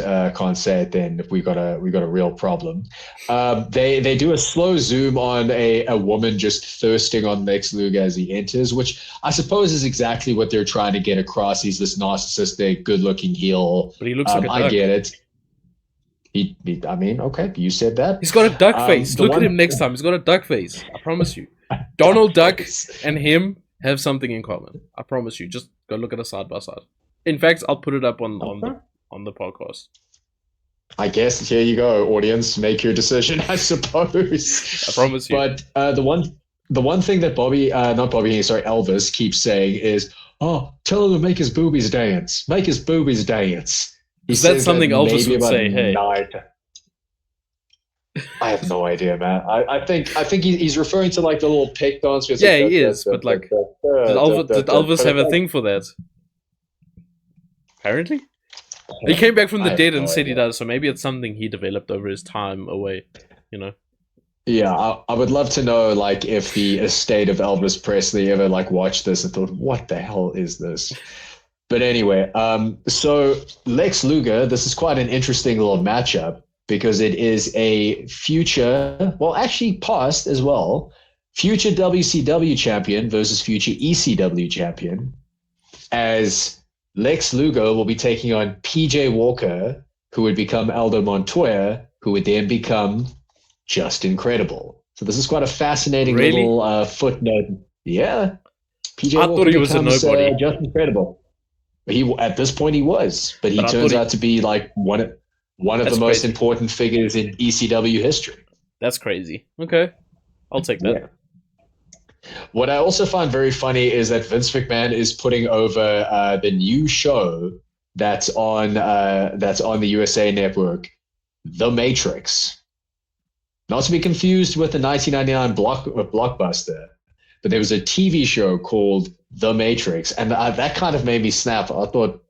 say it, then we got a real problem. They do a slow zoom on a woman just thirsting on Lex Luger as he enters, which I suppose is exactly what they're trying to get across. He's this narcissistic, good-looking heel. But he looks like a duck. I get it. I mean, okay, you said that. He's got a duck face. Look at him next time. He's got a duck face. I promise you. Donald Duck and him have something in common. I promise you. Just go look at us side by side. In fact, I'll put it up on the podcast. I guess here you go, audience. Make your decision, I suppose. I promise you. But the one thing that Elvis keeps saying is, "Oh, tell him to make his boobies dance. Make his boobies dance." Is that something Elvis would say? Hey, I have no idea, man. I think he's referring to like the little pig dance. Yeah, he is. But like, did Elvis have a thing for that? Apparently, he came back from the dead and said he does. So maybe it's something he developed over his time away. You know. Yeah, I would love to know, like, if the estate of Elvis Presley ever like watched this and thought, "What the hell is this?" But anyway, so Lex Luger, this is quite an interesting little matchup because it is a future, well, actually past as well, future WCW champion versus future ECW champion, as Lex Luger will be taking on PJ Walker, who would become Aldo Montoya, who would then become Just Incredible. So this is quite a fascinating little footnote. Yeah. PJ I Walker thought he was a nobody. Just Incredible. At this point he was, but he turns out to be like one of the most important figures in ECW history. That's crazy. Okay, I'll take that. Yeah. What I also find very funny is that Vince McMahon is putting over the new show that's on the USA Network, The Matrix. Not to be confused with the 1999 blockbuster, but there was a TV show called The Matrix, and that kind of made me snap. I thought,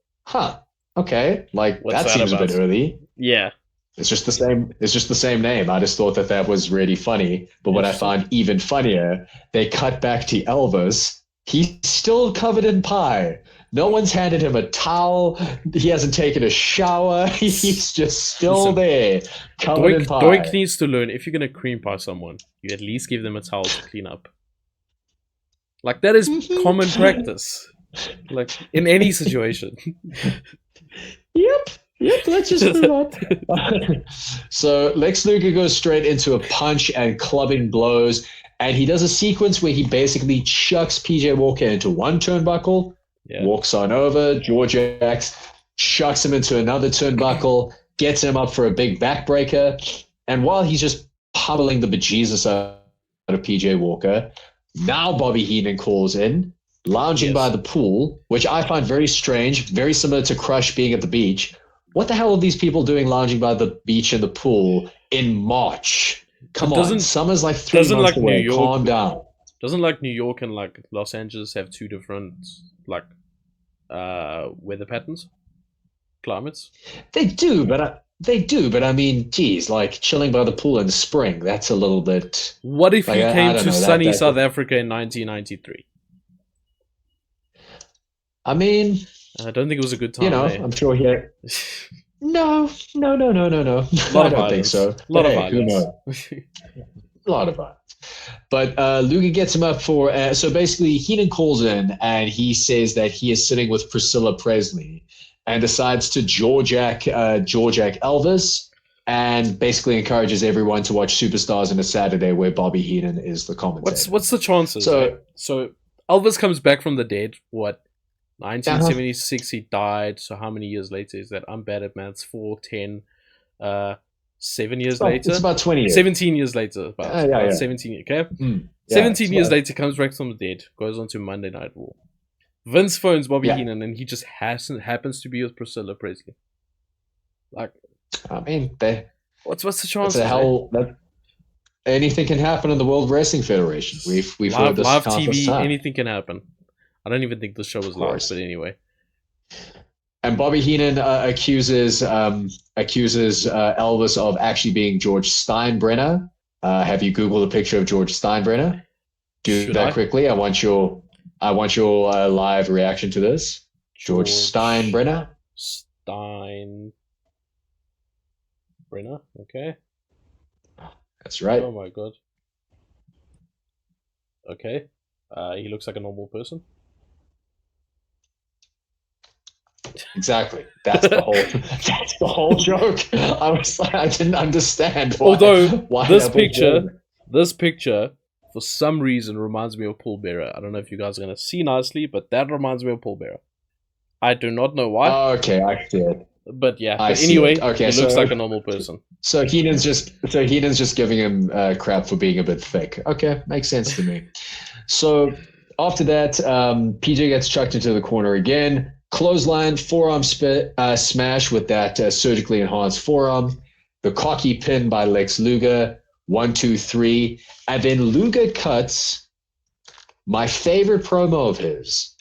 okay, like that seems a bit early. Yeah, it's just the same. It's just the same name. I just thought that was really funny. But what I find even funnier, they cut back to Elvis. He's still covered in pie. No one's handed him a towel. He hasn't taken a shower. He's just still there, covered in pie. Doink needs to learn, if you're gonna cream pie someone, you at least give them a towel to clean up. Like, that is common practice. Like, in any situation. Yep, let's just move on. So Lex Luger goes straight into a punch and clubbing blows, and he does a sequence where he basically chucks PJ Walker into one turnbuckle, walks on over, George X, chucks him into another turnbuckle, gets him up for a big backbreaker, and while he's just pummeling the bejesus out of PJ Walker, now Bobby Heenan calls in, lounging by the pool, which I find very strange, very similar to Crush being at the beach. What the hell are these people doing lounging by the beach in the pool in March? Come on, summer's like 3 months away. Calm down. Doesn't like New York and like Los Angeles have two different like weather patterns, climates? They do, but I mean, geez, like chilling by the pool in the spring, that's a little bit... What if you came to sunny South Africa in 1993? I mean... I don't think it was a good time. You know, I'm sure here... No. I don't think so. A lot of violence. Who knows? A lot of violence. But Luger gets him up for... so basically, Heenan calls in, and he says that he is sitting with Priscilla Presley, and decides to Georgiak Elvis, and basically encourages everyone to watch Superstars on a Saturday, where Bobby Heenan is the commentator. What's the chances? So Elvis comes back from the dead. What? 1976 he died. So how many years later is that? I'm bad at maths. 4, 10, 7 years later. It's about 20 years. 17 years later. About 17. Okay. 17 years later, comes back from the dead. Goes on to Monday Night RAW. Vince phones Bobby Heenan, and he just happens to be with Priscilla Presley. Like, I mean, what's the chance? Anything can happen in the World Wrestling Federation. We've heard this live countless TV. time. Anything can happen. I don't even think the show was live, but anyway. And Bobby Heenan accuses Elvis of actually being George Steinbrenner. Have you Googled a picture of George Steinbrenner? Do that quickly. I want your live reaction to this. George Steinbrenner. Steinbrenner. Okay. That's right. Oh my god. Okay. He looks like a normal person. Exactly. That's the whole joke. I didn't understand why this picture for some reason reminds me of Paul Bearer. I don't know if you guys are gonna see nicely, but that reminds me of Paul Bearer. I do not know why. Oh, okay, I see it. But yeah. Anyway, he looks like a normal person. So Heenan's just giving him crap for being a bit thick. Okay, makes sense to me. So after that, PJ gets chucked into the corner again. Clothesline, forearm smash with that surgically enhanced forearm. The cocky pin by Lex Luger. 1, 2, 3. And then Luger cuts my favorite promo of his,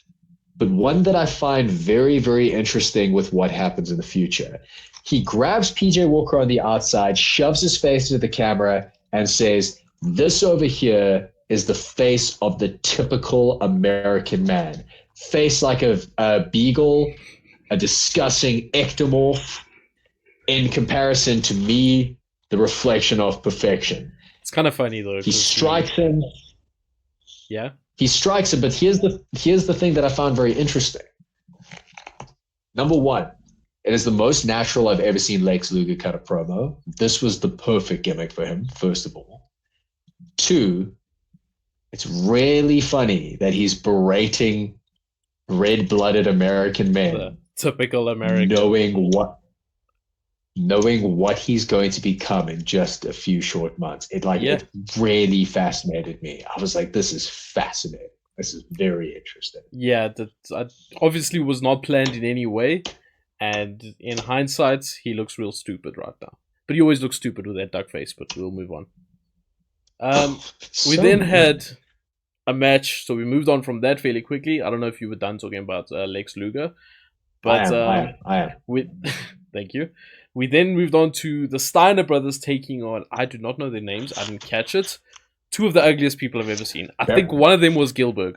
but one that I find very, very interesting with what happens in the future. He grabs PJ Walker on the outside, shoves his face into the camera, and says, "This over here is the face of the typical American man. Face like a beagle, a disgusting ectomorph, in comparison to me, the reflection of perfection." It's kind of funny though. He strikes him. Yeah. He strikes him, but here's the thing that I found very interesting. Number one, it is the most natural I've ever seen Lex Luger cut a promo. This was the perfect gimmick for him, first of all. 2, it's really funny that he's berating red-blooded American men. The typical American. Knowing what he's going to become in just a few short months. It really fascinated me. I was like, this is fascinating. This is very interesting. Yeah, that obviously was not planned in any way. And in hindsight, he looks real stupid right now. But he always looks stupid with that duck face, but we'll move on. We then had a match, so we moved on from that fairly quickly. I don't know if you were done talking about Lex Luger. But I am. Thank you. We then moved on to the Steiner brothers taking on, I do not know their names, I didn't catch it, 2 of the ugliest people I've ever seen. I think one of them was Gilbert.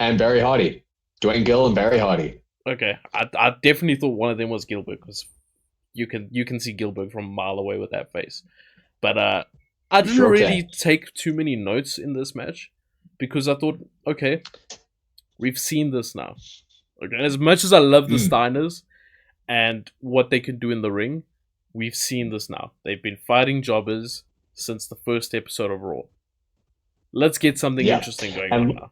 And Barry Hardy. Dwayne Gill and Barry Hardy. Okay, I definitely thought one of them was Gilbert, because you can see Gilbert from a mile away with that face. But I didn't really take too many notes in this match, because I thought, okay, we've seen this now. Okay, as much as I love the Steiners and what they can do in the ring, we've seen this now. They've been fighting jobbers since the first episode of Raw. Let's get something interesting going on now.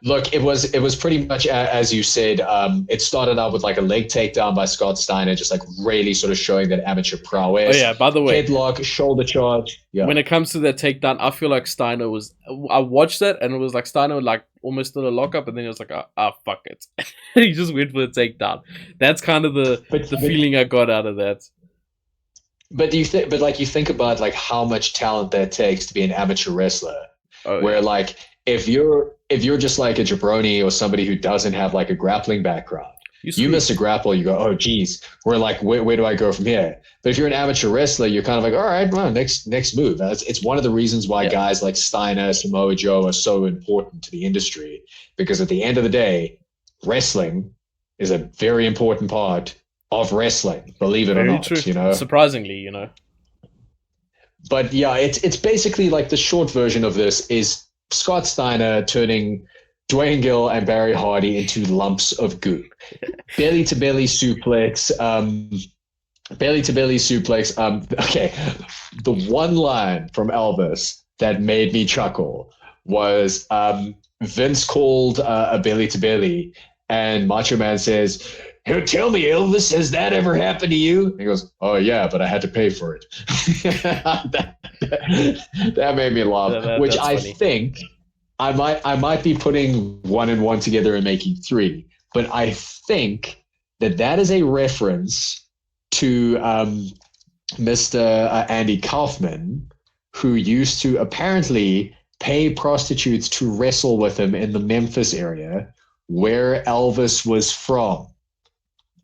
Look, it was pretty much as you said. It started out with like a leg takedown by Scott Steiner, just like really sort of showing that amateur prowess. Oh yeah, by the way, headlock, shoulder charge. Yeah. When it comes to that takedown, I feel like Steiner was. I watched that and it was like Steiner like almost did a lockup, and then he was like, fuck it," he just went for the takedown. That's kind of the feeling I got out of that. But do you think? But like you think about like how much talent that takes to be an amateur wrestler, where like. If you're just like a jabroni or somebody who doesn't have like a grappling background, you miss a grapple, you go, oh geez, we're like, where do I go from here? But if you're an amateur wrestler, you're kind of like, all right, well, next move. It's one of the reasons why guys like Steiner, Samoa Joe are so important to the industry, because at the end of the day, wrestling is a very important part of wrestling, believe it or not. True. You know, surprisingly, you know. But yeah, it's basically like the short version of this is Scott Steiner turning Dwayne Gill and Barry Hardy into lumps of goo. Belly to belly suplex. Okay. The one line from Elvis that made me chuckle was Vince called a belly to belly, and Macho Man says, "Hey, tell me, Elvis, has that ever happened to you?" And he goes, "Oh yeah, but I had to pay for it." that made me laugh. Which I think I might be putting 1 and 1 together and making 3, but I think that is a reference to Mr. Andy Kaufman, who used to apparently pay prostitutes to wrestle with him in the Memphis area, where Elvis was from.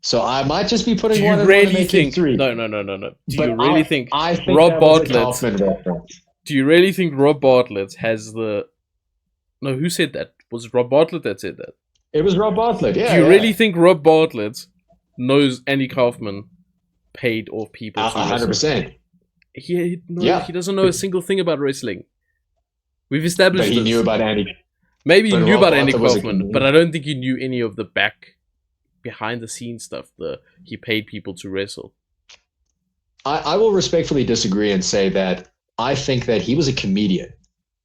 So I might just be putting 1 and 1 and making 3. No. Do you really think Rob Bartlett? Do you really think Rob Bartlett has the? No, who said that? Was it Rob Bartlett that said that? It was Rob Bartlett. Yeah. Do you really think Rob Bartlett knows Andy Kaufman paid off people? 100%. He doesn't know a single thing about wrestling. We've established. But he knew about Andy. Maybe he knew about Andy Kaufman, but I don't think he knew any of the behind the scenes stuff. He paid people to wrestle. I will respectfully disagree and say that I think that he was a comedian.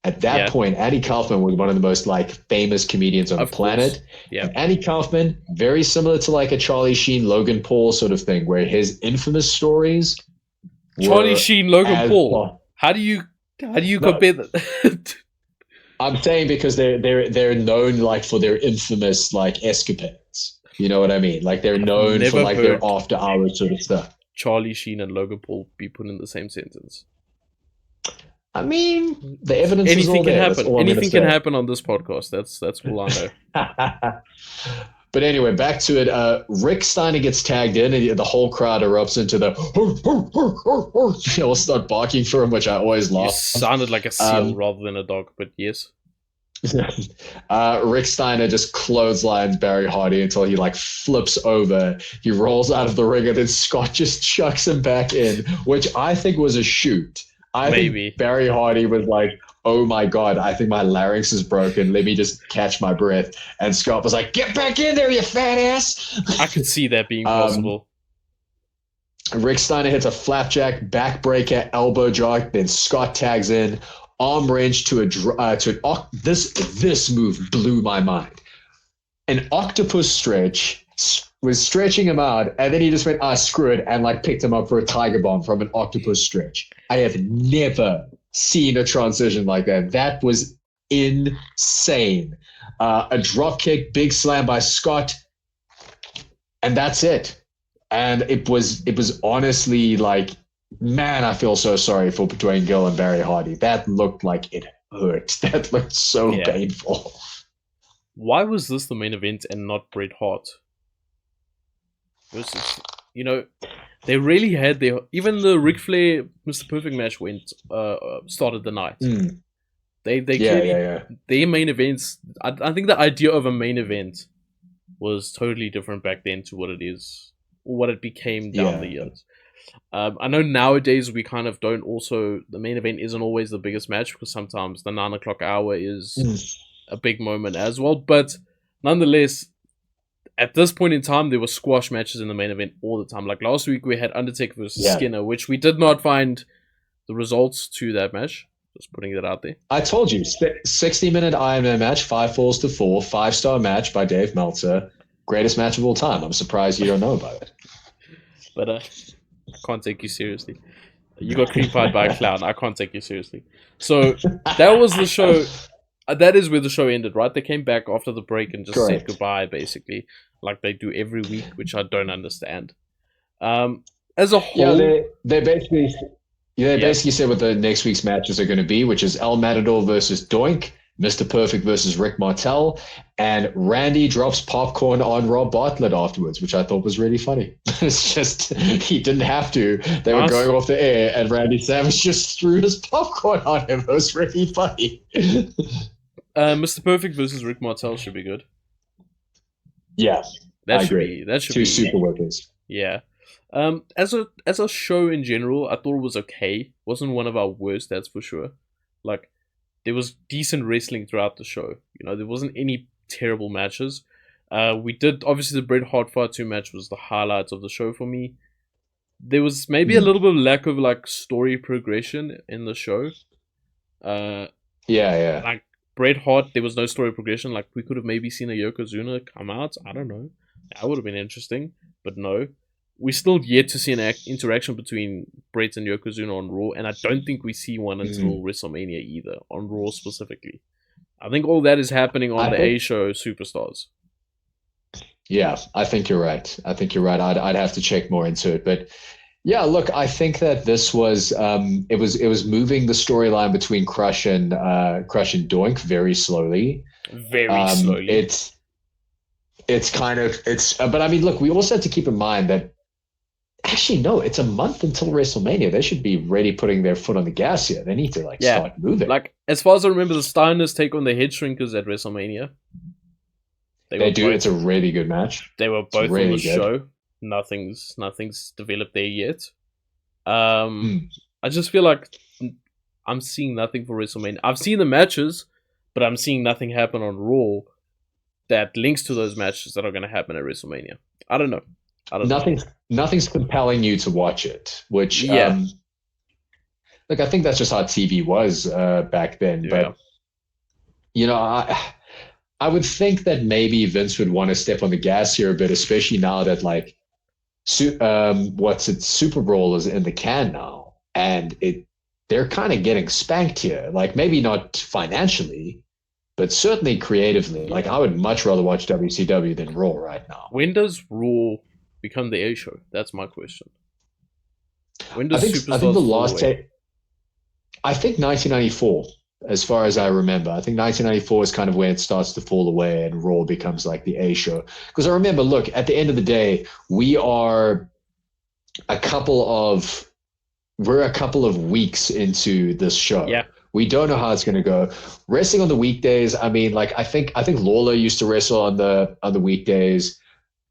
At that point, Andy Kaufman was one of the most like famous comedians on the planet. Yeah. And Andy Kaufman, very similar to like a Charlie Sheen, Logan Paul sort of thing, where his infamous stories. Charlie Sheen, Logan Paul. How do you compare that? I'm saying because they're known like for their infamous like escapades. You know what I mean? Like they're known for like their after hours sort of stuff. Charlie Sheen and Logan Paul be put in the same sentence. I mean, the evidence is all Anything can there. happen. Anything can happen on this podcast. That's all I know. But anyway, back to it. Rick Steiner gets tagged in, and the whole crowd erupts into the they'll start barking for him, which I always laugh. You sounded like a seal rather than a dog, but yes. Rick Steiner just clotheslines Barry Hardy until he like flips over. He rolls out of the ring, and then Scott just chucks him back in, which I think was a shoot. I think Barry Hardy was like, oh my God, I think my larynx is broken. Let me just catch my breath. And Scott was like, get back in there, you fat ass. I could see that being possible. Rick Steiner hits a flapjack, backbreaker, elbow drop. Then Scott tags in, arm wrench to this move blew my mind. An octopus stretch was stretching him out, and then he just went, screw it, and like picked him up for a tiger bomb from an octopus stretch. I have never seen a transition like that. That was insane. A drop kick, big slam by Scott, and that's it. And it was honestly like, man, I feel so sorry for Dwayne Gill and Barry Hardy. That looked like it hurt. That looked so painful. Why was this the main event and not Bret Hart? Versus, they really had even the Ric Flair Mr. Perfect match started the night. They clearly, their main events. I think the idea of a main event was totally different back then to what it is, or what it became down the years. I know nowadays we kind of don't also, the main event isn't always the biggest match because sometimes the 9 o'clock hour is a big moment as well, but nonetheless, at this point in time, there were squash matches in the main event all the time. Like last week, we had Undertaker versus Skinner, which we did not find the results to that match. Just putting that out there. I told you, 60-minute Iron Man match, 5 falls to 4, 5-star match by Dave Meltzer. Greatest match of all time. I'm surprised you don't know about it. But I can't take you seriously. You got creepied by a clown. I can't take you seriously. So that was the show. That is where the show ended, right? They came back after the break and just said goodbye, basically, like they do every week, which I don't understand. As a whole, they basically said what the next week's matches are going to be, which is El Matador versus Doink, Mr. Perfect versus Rick Martel, and Randy drops popcorn on Rob Bartlett afterwards, which I thought was really funny. It's just, he didn't have to. They were going off the air, and Randy Savage just threw his popcorn on him. It was really funny. Mr. Perfect versus Rick Martel should be good. Yeah, that should be two super workers. Yeah. As a show in general, I thought it was okay. Wasn't one of our worst, that's for sure. Like, there was decent wrestling throughout the show. There wasn't any terrible matches. We did, obviously, the Bret Hart Fight 2 match was the highlight of the show for me. There was maybe a little bit of lack of like story progression in the show. Like Bret Hart, there was no story progression. Like, we could have maybe seen a Yokozuna come out. I don't know. That would have been interesting, but no. We still yet to see an interaction between Bret and Yokozuna on Raw, and I don't think we see one until WrestleMania either, on Raw specifically. I think all that is happening on the A show, Superstars. Yeah, I think you're right. I'd have to check more into it, but yeah, look, I think that this was it was moving the storyline between Crush and Doink very slowly. Very slowly. But I mean, look, we also have to keep in mind that actually, no, it's a month until WrestleMania. They should be ready putting their foot on the gas here. They need to start moving. Like, as far as I remember, the Steiners take on the Head Shrinkers at WrestleMania. They do. It's a really good match. They were both on the show. Nothing's developed there yet. I just feel like I'm seeing nothing for WrestleMania. I've seen the matches, but I'm seeing nothing happen on Raw that links to those matches that are going to happen at WrestleMania. I don't know. Nothing's compelling you to watch it, which look, I think that's just how TV was back then. Yeah. But I would think that maybe Vince would want to step on the gas here a bit, especially now that like Super Bowl is in the can now, and they're kind of getting spanked here. Like, maybe not financially, but certainly creatively. Like, I would much rather watch WCW than Raw right now. When does Raw become the A show? That's my question. When does Superstars I think the fall last away? I think 1994, as far as I remember. I think 1994 is kind of where it starts to fall away and Raw becomes like the A show. Because I remember, look, at the end of the day, we're a couple of weeks into this show. Yeah. We don't know how it's going to go. Wrestling on the weekdays, I mean, like, I think Lawler used to wrestle on the weekdays.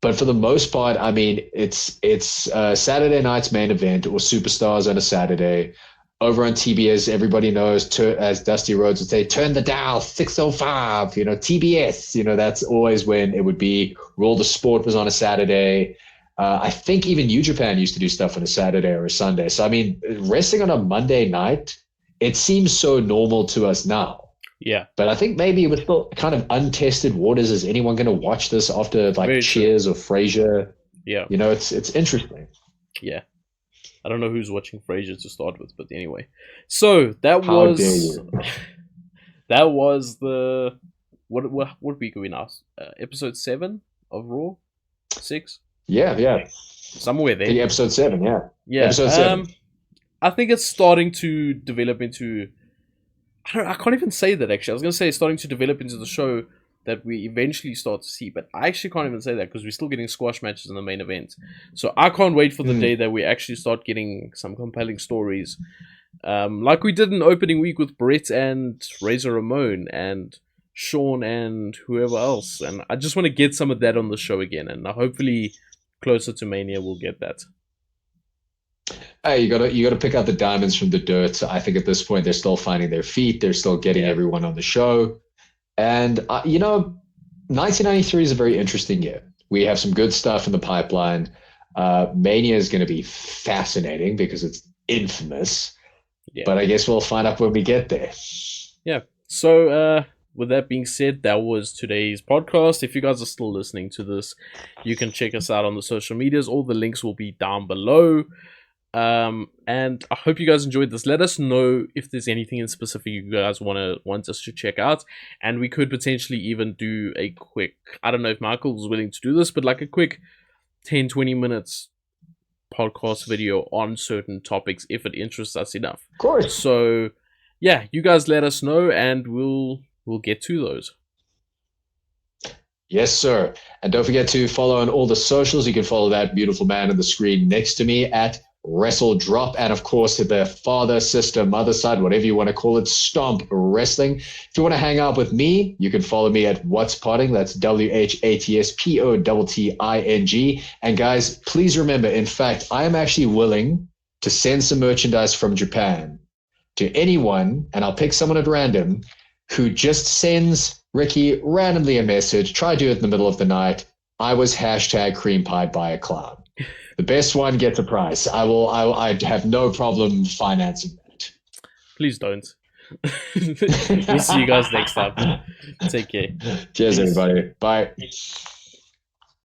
But for the most part, I mean, it's Saturday night's main event or Superstars on a Saturday. Over on TBS, everybody knows, as Dusty Rhodes would say, turn the dial, 605, TBS. That's always when it would be. Raw the Sport was on a Saturday. I think even New Japan used to do stuff on a Saturday or a Sunday. So, I mean, wrestling on a Monday night, it seems so normal to us now. Yeah. But I think maybe it was still kind of untested waters. Is anyone going to watch this after like Cheers or Frasier? Yeah. It's interesting. Yeah. I don't know who's watching Frasier to start with, but anyway. So that was the what week are we now? Episode 7 of Raw? 6? Yeah. Somewhere there. The episode 7, yeah. Yeah. Episode 7. I think it's starting to develop into. I can't even say that actually. I was going to say it's starting to develop into the show that we eventually start to see, but I actually can't even say that because we're still getting squash matches in the main event. So I can't wait for the day that we actually start getting some compelling stories. Like we did in opening week with Bret and Razor Ramon and Sean and whoever else. And I just want to get some of that on the show again. And hopefully closer to Mania we'll get that. Hey, you gotta pick out the diamonds from the dirt. I think at this point they're still finding their feet. They're still getting everyone on the show. And 1993 is a very interesting year. We have some good stuff in the pipeline. Mania is going to be fascinating because it's infamous. Yeah. But I guess we'll find out when we get there. Yeah. So with that being said, that was today's podcast. If you guys are still listening to this, you can check us out on the social medias. All the links will be down below. And I hope you guys enjoyed this. Let us know if there's anything in specific you guys want us to check out, and we could potentially even do a quick, I don't know if Michael's willing to do this, but like a quick 10-20 minutes podcast video on certain topics if it interests us enough. Of course. So yeah, you guys let us know and we'll get to those. Yes, sir. And don't forget to follow on all the socials. You can follow that beautiful man on the screen next to me at WrestleDrop, and of course the father, sister, mother side, whatever you want to call it, Stomp Wrestling. If you want to hang out with me, you can follow me at What's Potting. That's WHATSPOTTING. And guys, please remember, in fact, I am actually willing to send some merchandise from Japan to anyone, and I'll pick someone at random, who just sends Ricky randomly a message. Try to do it in the middle of the night. I was #cream pied by a clown. The best one gets a prize. I have no problem financing that. Please don't. We'll see you guys next time. Take care. Cheers, everybody. Bye.